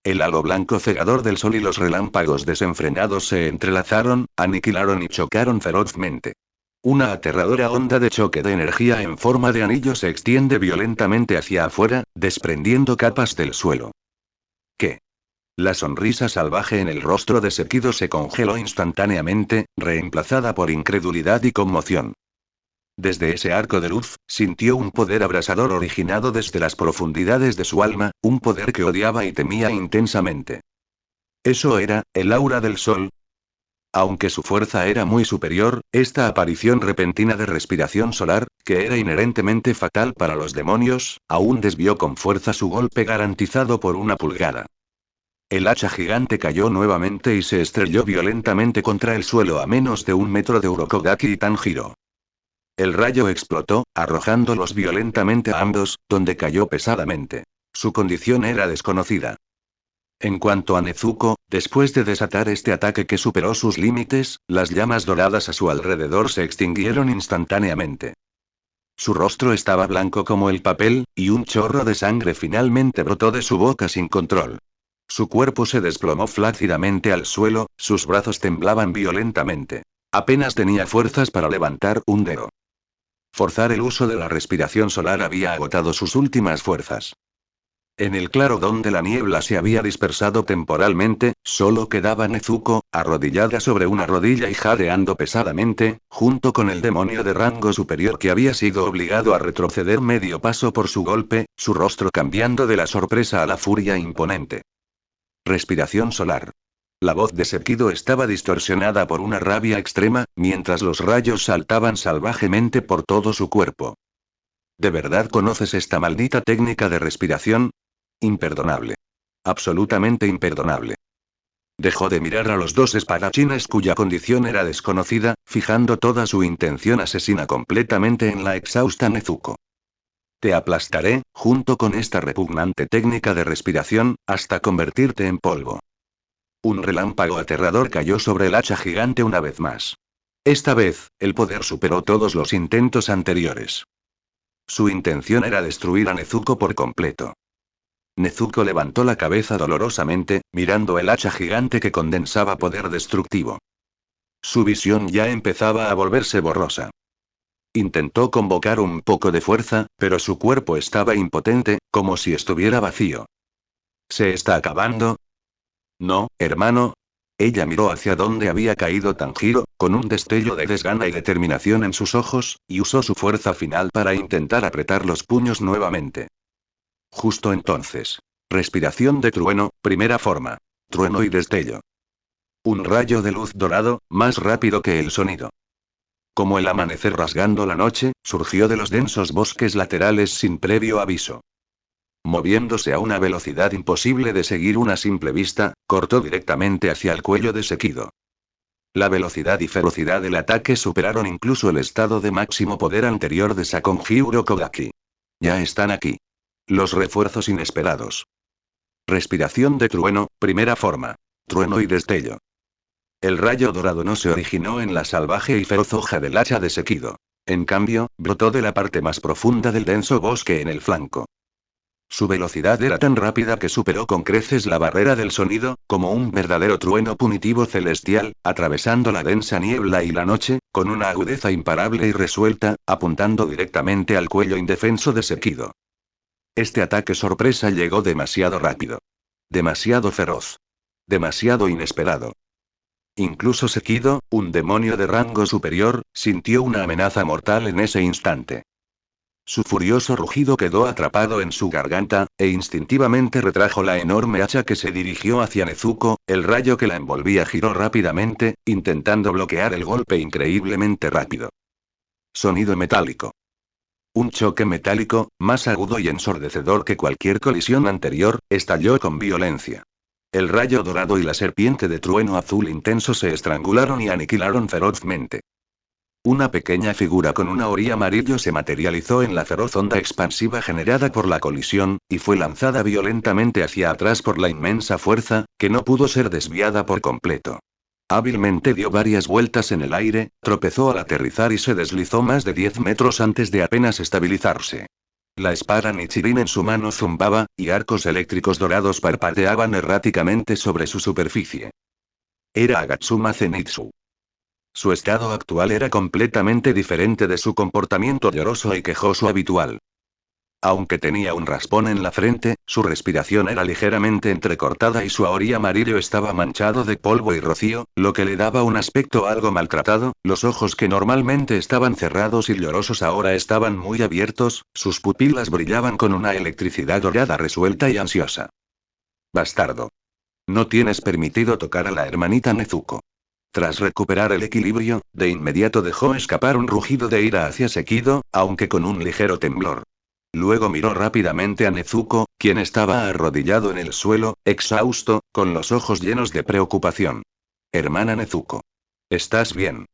El halo blanco cegador del sol y los relámpagos desenfrenados se entrelazaron, aniquilaron y chocaron ferozmente. Una aterradora onda de choque de energía en forma de anillo se extiende violentamente hacia afuera, desprendiendo capas del suelo. ¿Qué? La sonrisa salvaje en el rostro de Sekido se congeló instantáneamente, reemplazada por incredulidad y conmoción. Desde ese arco de luz, sintió un poder abrasador originado desde las profundidades de su alma, un poder que odiaba y temía intensamente. Eso era, el aura del sol. Aunque su fuerza era muy superior, esta aparición repentina de respiración solar, que era inherentemente fatal para los demonios, aún desvió con fuerza su golpe garantizado por una pulgada. El hacha gigante cayó nuevamente y se estrelló violentamente contra el suelo a menos de 1 metro de Urokodaki y Tanjiro. El rayo explotó, arrojándolos violentamente a ambos, donde cayó pesadamente. Su condición era desconocida. En cuanto a Nezuko, después de desatar este ataque que superó sus límites, las llamas doradas a su alrededor se extinguieron instantáneamente. Su rostro estaba blanco como el papel, y un chorro de sangre finalmente brotó de su boca sin control. Su cuerpo se desplomó flácidamente al suelo, sus brazos temblaban violentamente. Apenas tenía fuerzas para levantar un dedo. Forzar el uso de la respiración solar había agotado sus últimas fuerzas. En el claro donde la niebla se había dispersado temporalmente, solo quedaba Nezuko, arrodillada sobre una rodilla y jadeando pesadamente, junto con el demonio de rango superior que había sido obligado a retroceder medio paso por su golpe, su rostro cambiando de la sorpresa a la furia imponente. Respiración solar. La voz de Sekido estaba distorsionada por una rabia extrema, mientras los rayos saltaban salvajemente por todo su cuerpo. ¿De verdad conoces esta maldita técnica de respiración? Imperdonable. Absolutamente imperdonable. Dejó de mirar a los dos espadachines cuya condición era desconocida, fijando toda su intención asesina completamente en la exhausta Nezuko. Te aplastaré, junto con esta repugnante técnica de respiración, hasta convertirte en polvo. Un relámpago aterrador cayó sobre el hacha gigante una vez más. Esta vez, el poder superó todos los intentos anteriores. Su intención era destruir a Nezuko por completo. Nezuko levantó la cabeza dolorosamente, mirando el hacha gigante que condensaba poder destructivo. Su visión ya empezaba a volverse borrosa. Intentó convocar un poco de fuerza, pero su cuerpo estaba impotente, como si estuviera vacío. ¿Se está acabando? No, hermano. Ella miró hacia donde había caído Tanjiro, con un destello de desgana y determinación en sus ojos, y usó su fuerza final para intentar apretar los puños nuevamente. Justo entonces. Respiración de trueno, primera forma. Trueno y destello. Un rayo de luz dorado, más rápido que el sonido. Como el amanecer rasgando la noche, surgió de los densos bosques laterales sin previo aviso. Moviéndose a una velocidad imposible de seguir una simple vista, cortó directamente hacia el cuello de Sekido. La velocidad y ferocidad del ataque superaron incluso el estado de máximo poder anterior de Sakonjiro Kodaki. Ya están aquí. Los refuerzos inesperados. Respiración de trueno, primera forma. Trueno y destello. El rayo dorado no se originó en la salvaje y feroz hoja del hacha de Sekido. En cambio, brotó de la parte más profunda del denso bosque en el flanco. Su velocidad era tan rápida que superó con creces la barrera del sonido, como un verdadero trueno punitivo celestial, atravesando la densa niebla y la noche, con una agudeza imparable y resuelta, apuntando directamente al cuello indefenso de Sekido. Este ataque sorpresa llegó demasiado rápido. Demasiado feroz. Demasiado inesperado. Incluso Sekido, un demonio de rango superior, sintió una amenaza mortal en ese instante. Su furioso rugido quedó atrapado en su garganta, e instintivamente retrajo la enorme hacha que se dirigió hacia Nezuko, el rayo que la envolvía giró rápidamente, intentando bloquear el golpe increíblemente rápido. Sonido metálico. Un choque metálico, más agudo y ensordecedor que cualquier colisión anterior, estalló con violencia. El rayo dorado y la serpiente de trueno azul intenso se estrangularon y aniquilaron ferozmente. Una pequeña figura con una ori amarillo se materializó en la feroz onda expansiva generada por la colisión, y fue lanzada violentamente hacia atrás por la inmensa fuerza, que no pudo ser desviada por completo. Hábilmente dio varias vueltas en el aire, tropezó al aterrizar y se deslizó más de 10 metros antes de apenas estabilizarse. La espada Nichirin en su mano zumbaba, y arcos eléctricos dorados parpadeaban erráticamente sobre su superficie. Era Agatsuma Zenitsu. Su estado actual era completamente diferente de su comportamiento lloroso y quejoso habitual. Aunque tenía un raspón en la frente, su respiración era ligeramente entrecortada y su aori amarillo estaba manchado de polvo y rocío, lo que le daba un aspecto algo maltratado. Los ojos que normalmente estaban cerrados y llorosos ahora estaban muy abiertos, sus pupilas brillaban con una electricidad dorada resuelta y ansiosa. Bastardo. No tienes permitido tocar a la hermanita Nezuko. Tras recuperar el equilibrio, de inmediato dejó escapar un rugido de ira hacia Sekido, aunque con un ligero temblor. Luego miró rápidamente a Nezuko, quien estaba arrodillado en el suelo, exhausto, con los ojos llenos de preocupación. Hermana Nezuko. ¿Estás bien?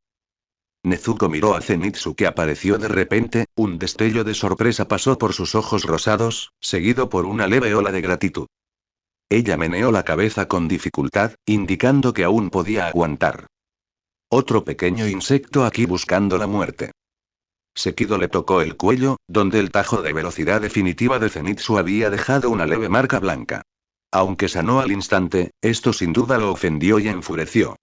Nezuko miró a Zenitsu que apareció de repente, un destello de sorpresa pasó por sus ojos rosados, seguido por una leve ola de gratitud. Ella meneó la cabeza con dificultad, indicando que aún podía aguantar. Otro pequeño insecto aquí buscando la muerte. Sekido le tocó el cuello, donde el tajo de velocidad definitiva de Zenitsu había dejado una leve marca blanca. Aunque sanó al instante, esto sin duda lo ofendió y enfureció.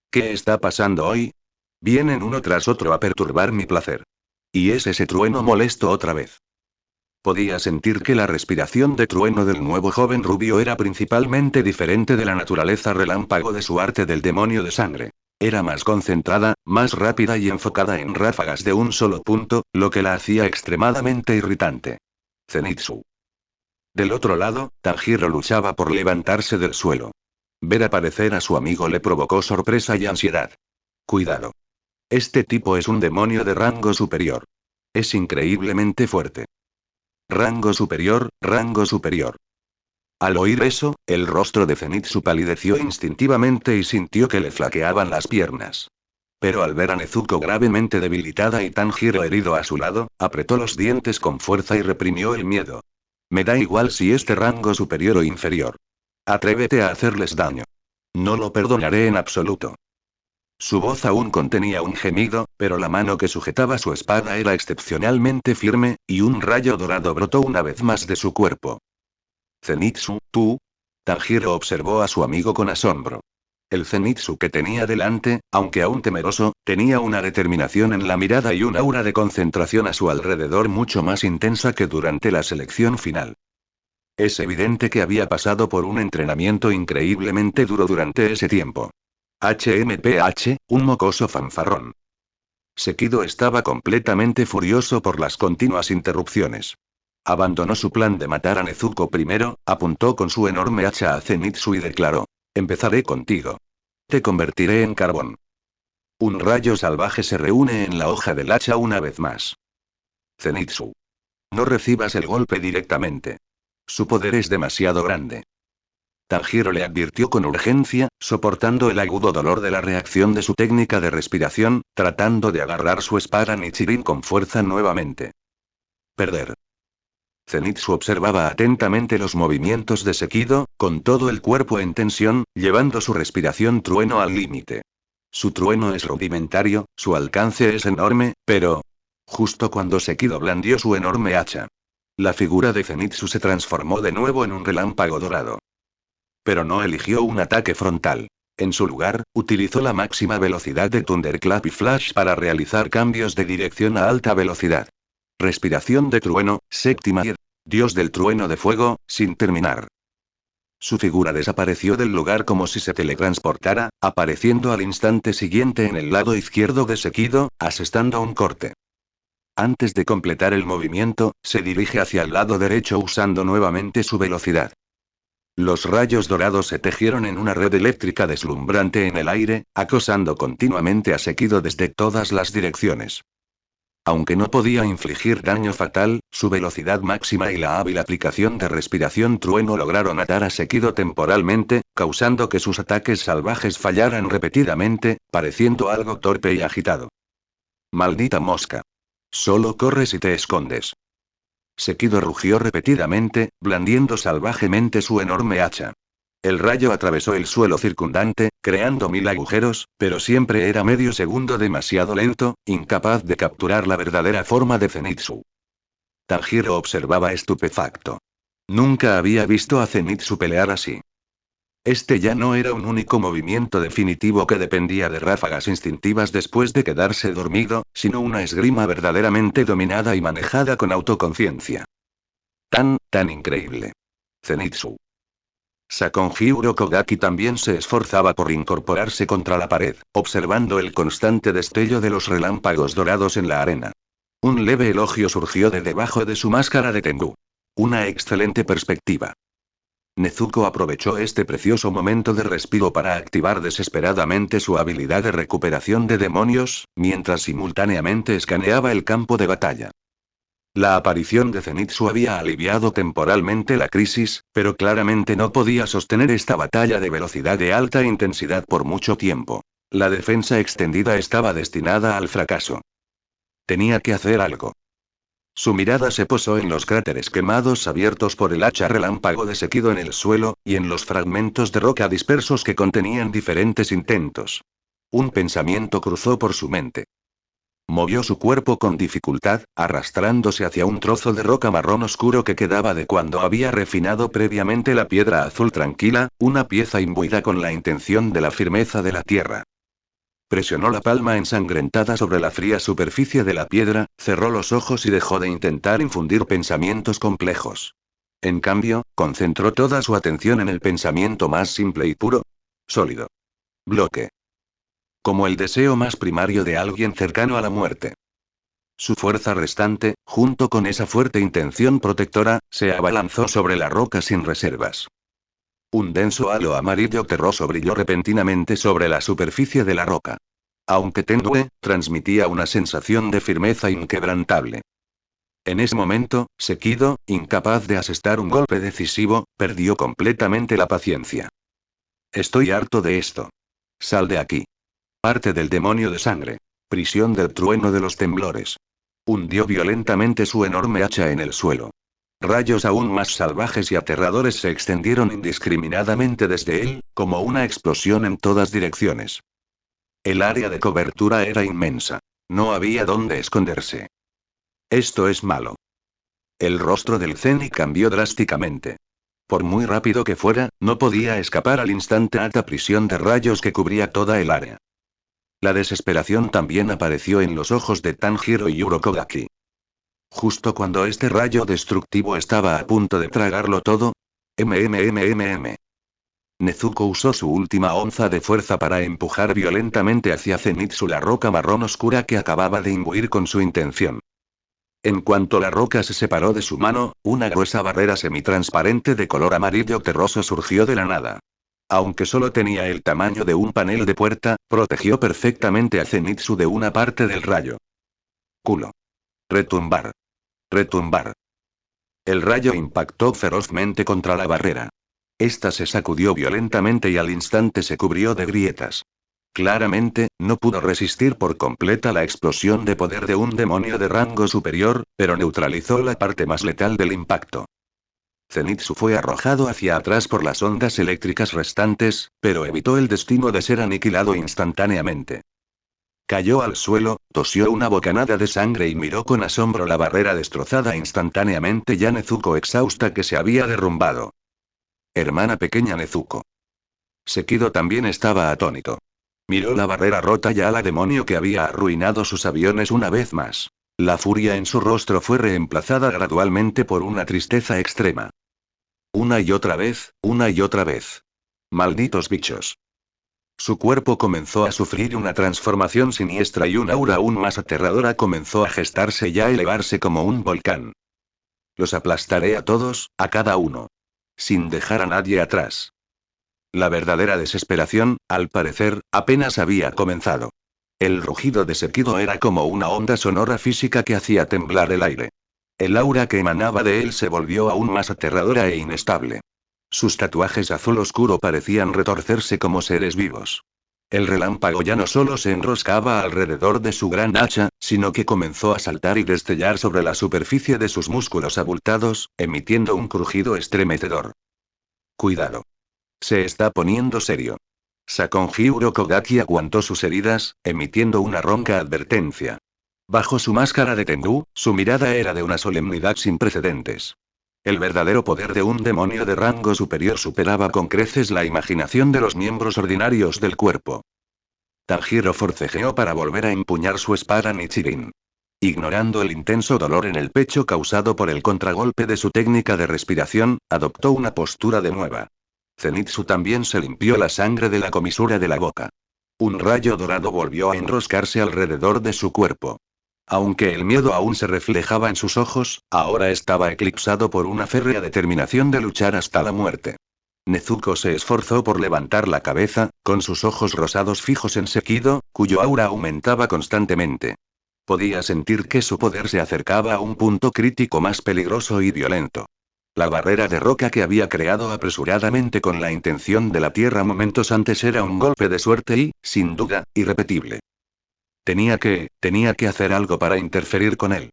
¿Qué está pasando hoy? Vienen uno tras otro a perturbar mi placer. Y es ese trueno molesto otra vez. Podía sentir que la respiración de trueno del nuevo joven rubio era principalmente diferente de la naturaleza relámpago de su arte del demonio de sangre. Era más concentrada, más rápida y enfocada en ráfagas de un solo punto, lo que la hacía extremadamente irritante. Zenitsu. Del otro lado, Tanjiro luchaba por levantarse del suelo. Ver aparecer a su amigo le provocó sorpresa y ansiedad. Cuidado. Este tipo es un demonio de rango superior. Es increíblemente fuerte. Rango superior, rango superior. Al oír eso, el rostro de Zenitsu palideció instintivamente y sintió que le flaqueaban las piernas. Pero al ver a Nezuko gravemente debilitada y Tanjiro herido a su lado, apretó los dientes con fuerza y reprimió el miedo. Me da igual si es de rango superior o inferior. Atrévete a hacerles daño. No lo perdonaré en absoluto. Su voz aún contenía un gemido, pero la mano que sujetaba su espada era excepcionalmente firme, y un rayo dorado brotó una vez más de su cuerpo. Zenitsu, tú. Tanjiro observó a su amigo con asombro. El Zenitsu que tenía delante, aunque aún temeroso, tenía una determinación en la mirada y un aura de concentración a su alrededor mucho más intensa que durante la selección final. Es evidente que había pasado por un entrenamiento increíblemente duro durante ese tiempo. HMPH, un mocoso fanfarrón. Sekido estaba completamente furioso por las continuas interrupciones. Abandonó su plan de matar a Nezuko primero, apuntó con su enorme hacha a Zenitsu y declaró: empezaré contigo. Te convertiré en carbón. Un rayo salvaje se reúne en la hoja del hacha una vez más. Zenitsu. No recibas el golpe directamente. Su poder es demasiado grande. Tanjiro le advirtió con urgencia, soportando el agudo dolor de la reacción de su técnica de respiración, tratando de agarrar su espada Nichirin con fuerza nuevamente. Perder. Zenitsu observaba atentamente los movimientos de Sekido, con todo el cuerpo en tensión, llevando su respiración trueno al límite. Su trueno es rudimentario, su alcance es enorme, pero... Justo cuando Sekido blandió su enorme hacha. La figura de Zenitsu se transformó de nuevo en un relámpago dorado. Pero no eligió un ataque frontal. En su lugar, utilizó la máxima velocidad de Thunderclap y Flash para realizar cambios de dirección a alta velocidad. Respiración de trueno, séptima y... Dios del trueno de fuego, sin terminar. Su figura desapareció del lugar como si se teletransportara, apareciendo al instante siguiente en el lado izquierdo de Sekido, asestando un corte. Antes de completar el movimiento, se dirige hacia el lado derecho usando nuevamente su velocidad. Los rayos dorados se tejieron en una red eléctrica deslumbrante en el aire, acosando continuamente a Sekido desde todas las direcciones. Aunque no podía infligir daño fatal, su velocidad máxima y la hábil aplicación de respiración trueno lograron atar a Sekido temporalmente, causando que sus ataques salvajes fallaran repetidamente, pareciendo algo torpe y agitado. Maldita mosca. Solo corres y te escondes. Sekido rugió repetidamente, blandiendo salvajemente su enorme hacha. El rayo atravesó el suelo circundante, creando 1000 agujeros, pero siempre era medio segundo demasiado lento, incapaz de capturar la verdadera forma de Zenitsu. Tanjiro observaba estupefacto. Nunca había visto a Zenitsu pelear así. Este ya no era un único movimiento definitivo que dependía de ráfagas instintivas después de quedarse dormido, sino una esgrima verdaderamente dominada y manejada con autoconciencia. Tan increíble. Zenitsu. Sakonji Urokogaki también se esforzaba por incorporarse contra la pared, observando el constante destello de los relámpagos dorados en la arena. Un leve elogio surgió de debajo de su máscara de Tengu. Una excelente perspectiva. Nezuko aprovechó este precioso momento de respiro para activar desesperadamente su habilidad de recuperación de demonios, mientras simultáneamente escaneaba el campo de batalla. La aparición de Zenitsu había aliviado temporalmente la crisis, pero claramente no podía sostener esta batalla de velocidad de alta intensidad por mucho tiempo. La defensa extendida estaba destinada al fracaso. Tenía que hacer algo. Su mirada se posó en los cráteres quemados abiertos por el hacha relámpago de Sekido en el suelo, y en los fragmentos de roca dispersos que contenían diferentes intentos. Un pensamiento cruzó por su mente. Movió su cuerpo con dificultad, arrastrándose hacia un trozo de roca marrón oscuro que quedaba de cuando había refinado previamente la piedra azul tranquila, una pieza imbuida con la intención de la firmeza de la tierra. Presionó la palma ensangrentada sobre la fría superficie de la piedra, cerró los ojos y dejó de intentar infundir pensamientos complejos. En cambio, concentró toda su atención en el pensamiento más simple y puro. Sólido. Bloque. Como el deseo más primario de alguien cercano a la muerte. Su fuerza restante, junto con esa fuerte intención protectora, se abalanzó sobre la roca sin reservas. Un denso halo amarillo terroso brilló repentinamente sobre la superficie de la roca. Aunque tenue, transmitía una sensación de firmeza inquebrantable. En ese momento, Sekido, incapaz de asestar un golpe decisivo, perdió completamente la paciencia. Estoy harto de esto. Sal de aquí. Parte del demonio de sangre. Prisión del trueno de los temblores. Hundió violentamente su enorme hacha en el suelo. Rayos aún más salvajes y aterradores se extendieron indiscriminadamente desde él, como una explosión en todas direcciones. El área de cobertura era inmensa. No había dónde esconderse. Esto es malo. El rostro del Zeni cambió drásticamente. Por muy rápido que fuera, no podía escapar al instante alta prisión de rayos que cubría toda el área. La desesperación también apareció en los ojos de Tanjiro y Urokodaki. Justo cuando este rayo destructivo estaba a punto de tragarlo todo. MMMMM. Nezuko usó su última onza de fuerza para empujar violentamente hacia Zenitsu la roca marrón oscura que acababa de imbuir con su intención. En cuanto la roca se separó de su mano, una gruesa barrera semitransparente de color amarillo terroso surgió de la nada. Aunque solo tenía el tamaño de un panel de puerta, protegió perfectamente a Zenitsu de una parte del rayo. Culo. Retumbar. Retumbar. El rayo impactó ferozmente contra la barrera. Esta se sacudió violentamente y al instante se cubrió de grietas. Claramente, no pudo resistir por completa la explosión de poder de un demonio de rango superior, pero neutralizó la parte más letal del impacto. Zenitsu fue arrojado hacia atrás por las ondas eléctricas restantes, pero evitó el destino de ser aniquilado instantáneamente. Cayó al suelo, tosió una bocanada de sangre y miró con asombro la barrera destrozada instantáneamente ya Nezuko exhausta que se había derrumbado. Hermana pequeña Nezuko. Sekido también estaba atónito. Miró la barrera rota ya la demonio que había arruinado sus aviones una vez más. La furia en su rostro fue reemplazada gradualmente por una tristeza extrema. Una y otra vez, una y otra vez. Malditos bichos. Su cuerpo comenzó a sufrir una transformación siniestra y un aura aún más aterradora comenzó a gestarse y a elevarse como un volcán. Los aplastaré a todos, a cada uno. Sin dejar a nadie atrás. La verdadera desesperación, al parecer, apenas había comenzado. El rugido de Sekido era como una onda sonora física que hacía temblar el aire. El aura que emanaba de él se volvió aún más aterradora e inestable. Sus tatuajes azul oscuro parecían retorcerse como seres vivos. El relámpago ya no solo se enroscaba alrededor de su gran hacha, sino que comenzó a saltar y destellar sobre la superficie de sus músculos abultados, emitiendo un crujido estremecedor. Cuidado. Se está poniendo serio. Sakonji Urokodaki aguantó sus heridas, emitiendo una ronca advertencia. Bajo su máscara de Tengu, su mirada era de una solemnidad sin precedentes. El verdadero poder de un demonio de rango superior superaba con creces la imaginación de los miembros ordinarios del cuerpo. Tanjiro forcejeó para volver a empuñar su espada Nichirin. Ignorando el intenso dolor en el pecho causado por el contragolpe de su técnica de respiración, adoptó una postura de nueva. Zenitsu también se limpió la sangre de la comisura de la boca. Un rayo dorado volvió a enroscarse alrededor de su cuerpo. Aunque el miedo aún se reflejaba en sus ojos, ahora estaba eclipsado por una férrea determinación de luchar hasta la muerte. Nezuko se esforzó por levantar la cabeza, con sus ojos rosados fijos en Sekido, cuyo aura aumentaba constantemente. Podía sentir que su poder se acercaba a un punto crítico más peligroso y violento. La barrera de roca que había creado apresuradamente con la intención de la tierra momentos antes era un golpe de suerte y, sin duda, irrepetible. Tenía que hacer algo para interferir con él.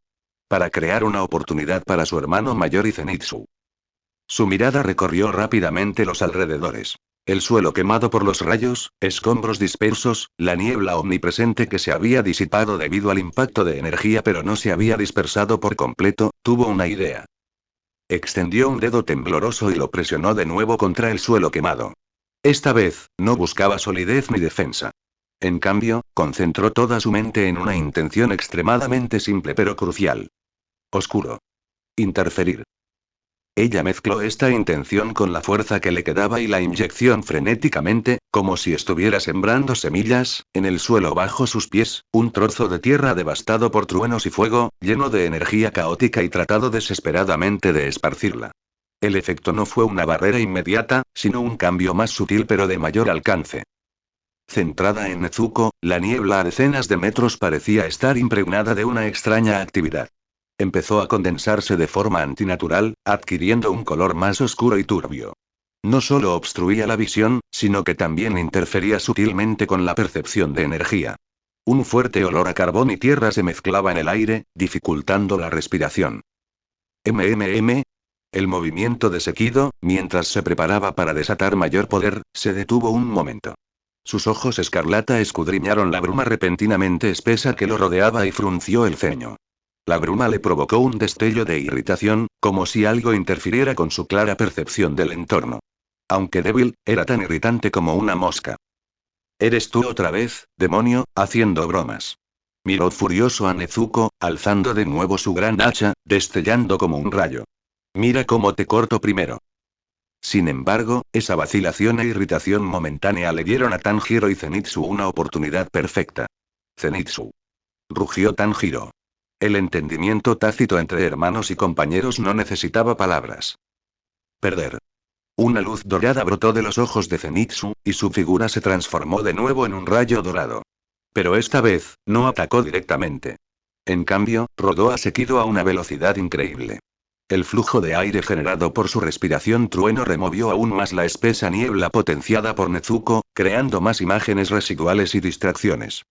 para crear una oportunidad para su hermano mayor y Zenitsu. Su mirada recorrió rápidamente los alrededores. El suelo quemado por los rayos, escombros dispersos, la niebla omnipresente que se había disipado debido al impacto de energía pero no se había dispersado por completo, tuvo una idea. Extendió un dedo tembloroso y lo presionó de nuevo contra el suelo quemado. Esta vez, no buscaba solidez ni defensa. En cambio, concentró toda su mente en una intención extremadamente simple pero crucial. Oscuro. Interferir. Ella mezcló esta intención con la fuerza que le quedaba y la inyección frenéticamente, como si estuviera sembrando semillas, en el suelo bajo sus pies, un trozo de tierra devastado por truenos y fuego, lleno de energía caótica y tratado desesperadamente de esparcirla. El efecto no fue una barrera inmediata, sino un cambio más sutil pero de mayor alcance. Centrada en Nezuko, la niebla a decenas de metros parecía estar impregnada de una extraña actividad. Empezó a condensarse de forma antinatural, adquiriendo un color más oscuro y turbio. No solo obstruía la visión, sino que también interfería sutilmente con la percepción de energía. Un fuerte olor a carbón y tierra se mezclaba en el aire, dificultando la respiración. MMM. El movimiento de Sekido, mientras se preparaba para desatar mayor poder, se detuvo un momento. Sus ojos escarlata escudriñaron la bruma repentinamente espesa que lo rodeaba y frunció el ceño. La bruma le provocó un destello de irritación, como si algo interfiriera con su clara percepción del entorno. Aunque débil, era tan irritante como una mosca. ¿Eres tú otra vez, demonio, haciendo bromas? Miró furioso a Nezuko, alzando de nuevo su gran hacha, destellando como un rayo. Mira cómo te corto primero. Sin embargo, esa vacilación e irritación momentánea le dieron a Tanjiro y Zenitsu una oportunidad perfecta. Zenitsu. Rugió Tanjiro. El entendimiento tácito entre hermanos y compañeros no necesitaba palabras. Perder. Una luz dorada brotó de los ojos de Zenitsu, y su figura se transformó de nuevo en un rayo dorado. Pero esta vez, no atacó directamente. En cambio, rodó a Sekido a una velocidad increíble. El flujo de aire generado por su respiración trueno removió aún más la espesa niebla potenciada por Nezuko, creando más imágenes residuales y distracciones.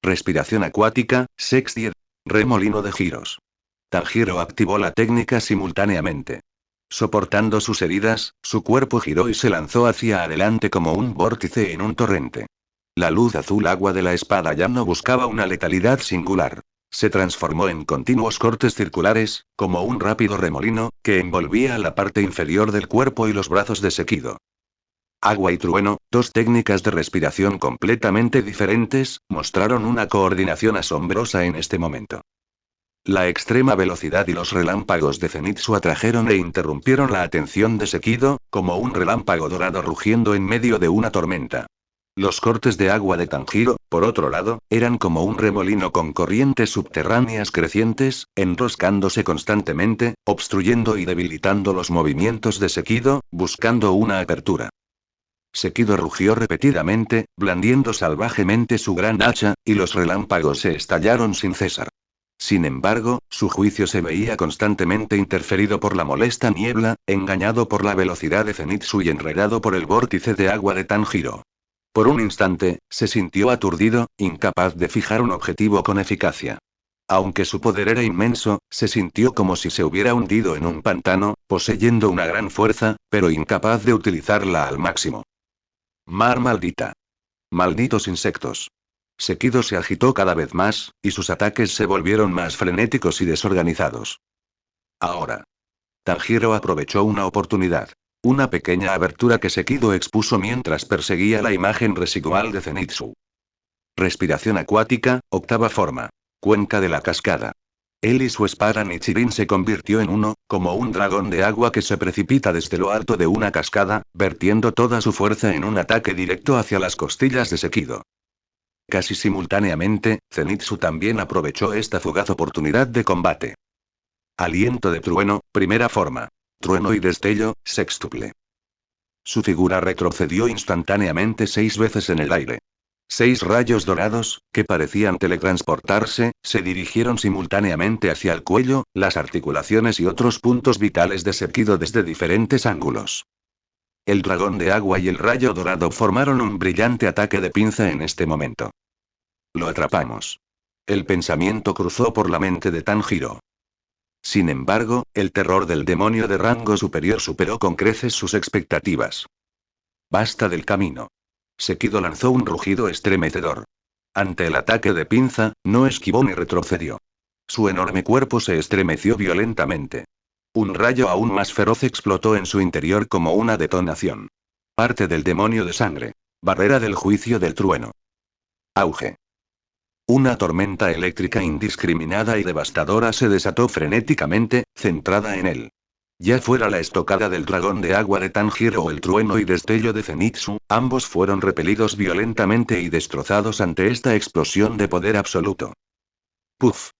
Respiración acuática, Sex 10. Remolino de giros. Tanjiro activó la técnica simultáneamente. Soportando sus heridas, su cuerpo giró y se lanzó hacia adelante como un vórtice en un torrente. La luz azul agua de la espada ya no buscaba una letalidad singular. Se transformó en continuos cortes circulares, como un rápido remolino, que envolvía la parte inferior del cuerpo y los brazos de Sekido. Agua y trueno, dos técnicas de respiración completamente diferentes, mostraron una coordinación asombrosa en este momento. La extrema velocidad y los relámpagos de Zenitsu atrajeron e interrumpieron la atención de Sekido, como un relámpago dorado rugiendo en medio de una tormenta. Los cortes de agua de Tanjiro, por otro lado, eran como un remolino con corrientes subterráneas crecientes, enroscándose constantemente, obstruyendo y debilitando los movimientos de Sekido, buscando una apertura. Sekido rugió repetidamente, blandiendo salvajemente su gran hacha, y los relámpagos se estallaron sin cesar. Sin embargo, su juicio se veía constantemente interferido por la molesta niebla, engañado por la velocidad de Zenitsu y enredado por el vórtice de agua de Tanjiro. Por un instante, se sintió aturdido, incapaz de fijar un objetivo con eficacia. Aunque su poder era inmenso, se sintió como si se hubiera hundido en un pantano, poseyendo una gran fuerza, pero incapaz de utilizarla al máximo. Mar maldita. Malditos insectos. Sekido se agitó cada vez más, y sus ataques se volvieron más frenéticos y desorganizados. Ahora. Tanjiro aprovechó una oportunidad. Una pequeña abertura que Sekido expuso mientras perseguía la imagen residual de Zenitsu. Respiración acuática, octava forma. Cuenca de la cascada. Él y su espada Nichirin se convirtió en uno, como un dragón de agua que se precipita desde lo alto de una cascada, vertiendo toda su fuerza en un ataque directo hacia las costillas de Sekido. Casi simultáneamente, Zenitsu también aprovechó esta fugaz oportunidad de combate. Aliento de trueno, primera forma. Trueno y destello, sextuple. Su figura retrocedió instantáneamente 6 veces en el aire. 6 rayos dorados, que parecían teletransportarse, se dirigieron simultáneamente hacia el cuello, las articulaciones y otros puntos vitales de Sekido desde diferentes ángulos. El dragón de agua y el rayo dorado formaron un brillante ataque de pinza en este momento. Lo atrapamos. El pensamiento cruzó por la mente de Tanjiro. Sin embargo, el terror del demonio de rango superior superó con creces sus expectativas. Basta del camino. Sekido lanzó un rugido estremecedor. Ante el ataque de pinza, no esquivó ni retrocedió. Su enorme cuerpo se estremeció violentamente. Un rayo aún más feroz explotó en su interior como una detonación. Parte del demonio de sangre. Barrera del juicio del trueno. Auge. Una tormenta eléctrica indiscriminada y devastadora se desató frenéticamente, centrada en él. Ya fuera la estocada del dragón de agua de Tanjiro o el trueno y destello de Zenitsu, ambos fueron repelidos violentamente y destrozados ante esta explosión de poder absoluto. ¡Puf!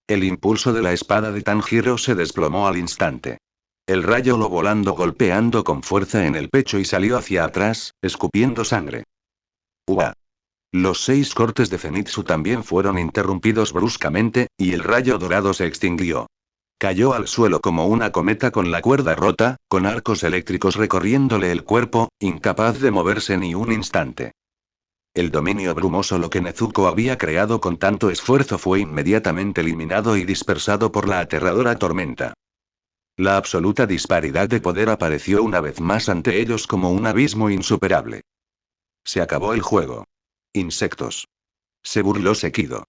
El impulso de la espada de Tanjiro se desplomó al instante. El rayo lo volando golpeando con fuerza en el pecho y salió hacia atrás, escupiendo sangre. ¡Ua! Los 6 cortes de Zenitsu también fueron interrumpidos bruscamente, y el rayo dorado se extinguió. Cayó al suelo como una cometa con la cuerda rota, con arcos eléctricos recorriéndole el cuerpo, incapaz de moverse ni un instante. El dominio brumoso lo que Nezuko había creado con tanto esfuerzo fue inmediatamente eliminado y dispersado por la aterradora tormenta. La absoluta disparidad de poder apareció una vez más ante ellos como un abismo insuperable. Se acabó el juego. Insectos. Se burló Sekido.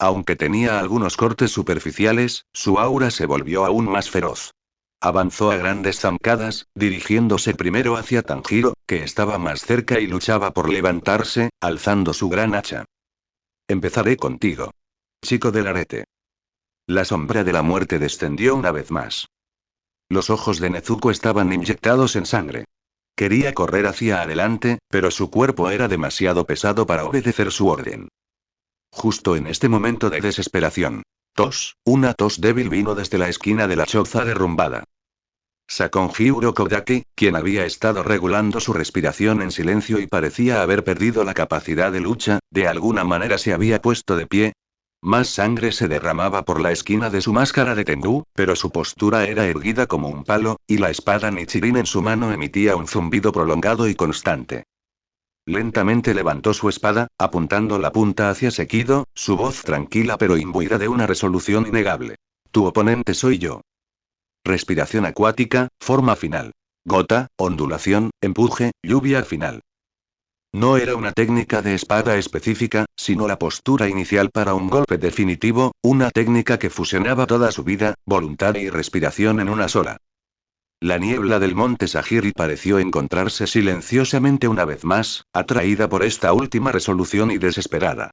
Aunque tenía algunos cortes superficiales, su aura se volvió aún más feroz. Avanzó a grandes zancadas, dirigiéndose primero hacia Tanjiro, que estaba más cerca y luchaba por levantarse, alzando su gran hacha. Empezaré contigo. Chico del arete. La sombra de la muerte descendió una vez más. Los ojos de Nezuko estaban inyectados en sangre. Quería correr hacia adelante, pero su cuerpo era demasiado pesado para obedecer su orden. Justo en este momento de desesperación. Una tos débil vino desde la esquina de la choza derrumbada. Sakonji Urokodaki, quien había estado regulando su respiración en silencio y parecía haber perdido la capacidad de lucha, de alguna manera se había puesto de pie. Más sangre se derramaba por la esquina de su máscara de Tengu, pero su postura era erguida como un palo, y la espada Nichirin en su mano emitía un zumbido prolongado y constante. Lentamente levantó su espada, apuntando la punta hacia Sekido, su voz tranquila pero imbuida de una resolución innegable. Tu oponente soy yo. Respiración acuática, forma final. Gota, ondulación, empuje, lluvia final. No era una técnica de espada específica, sino la postura inicial para un golpe definitivo, una técnica que fusionaba toda su vida, voluntad y respiración en una sola. La niebla del monte Sagiri pareció encontrarse silenciosamente una vez más, atraída por esta última resolución y desesperada.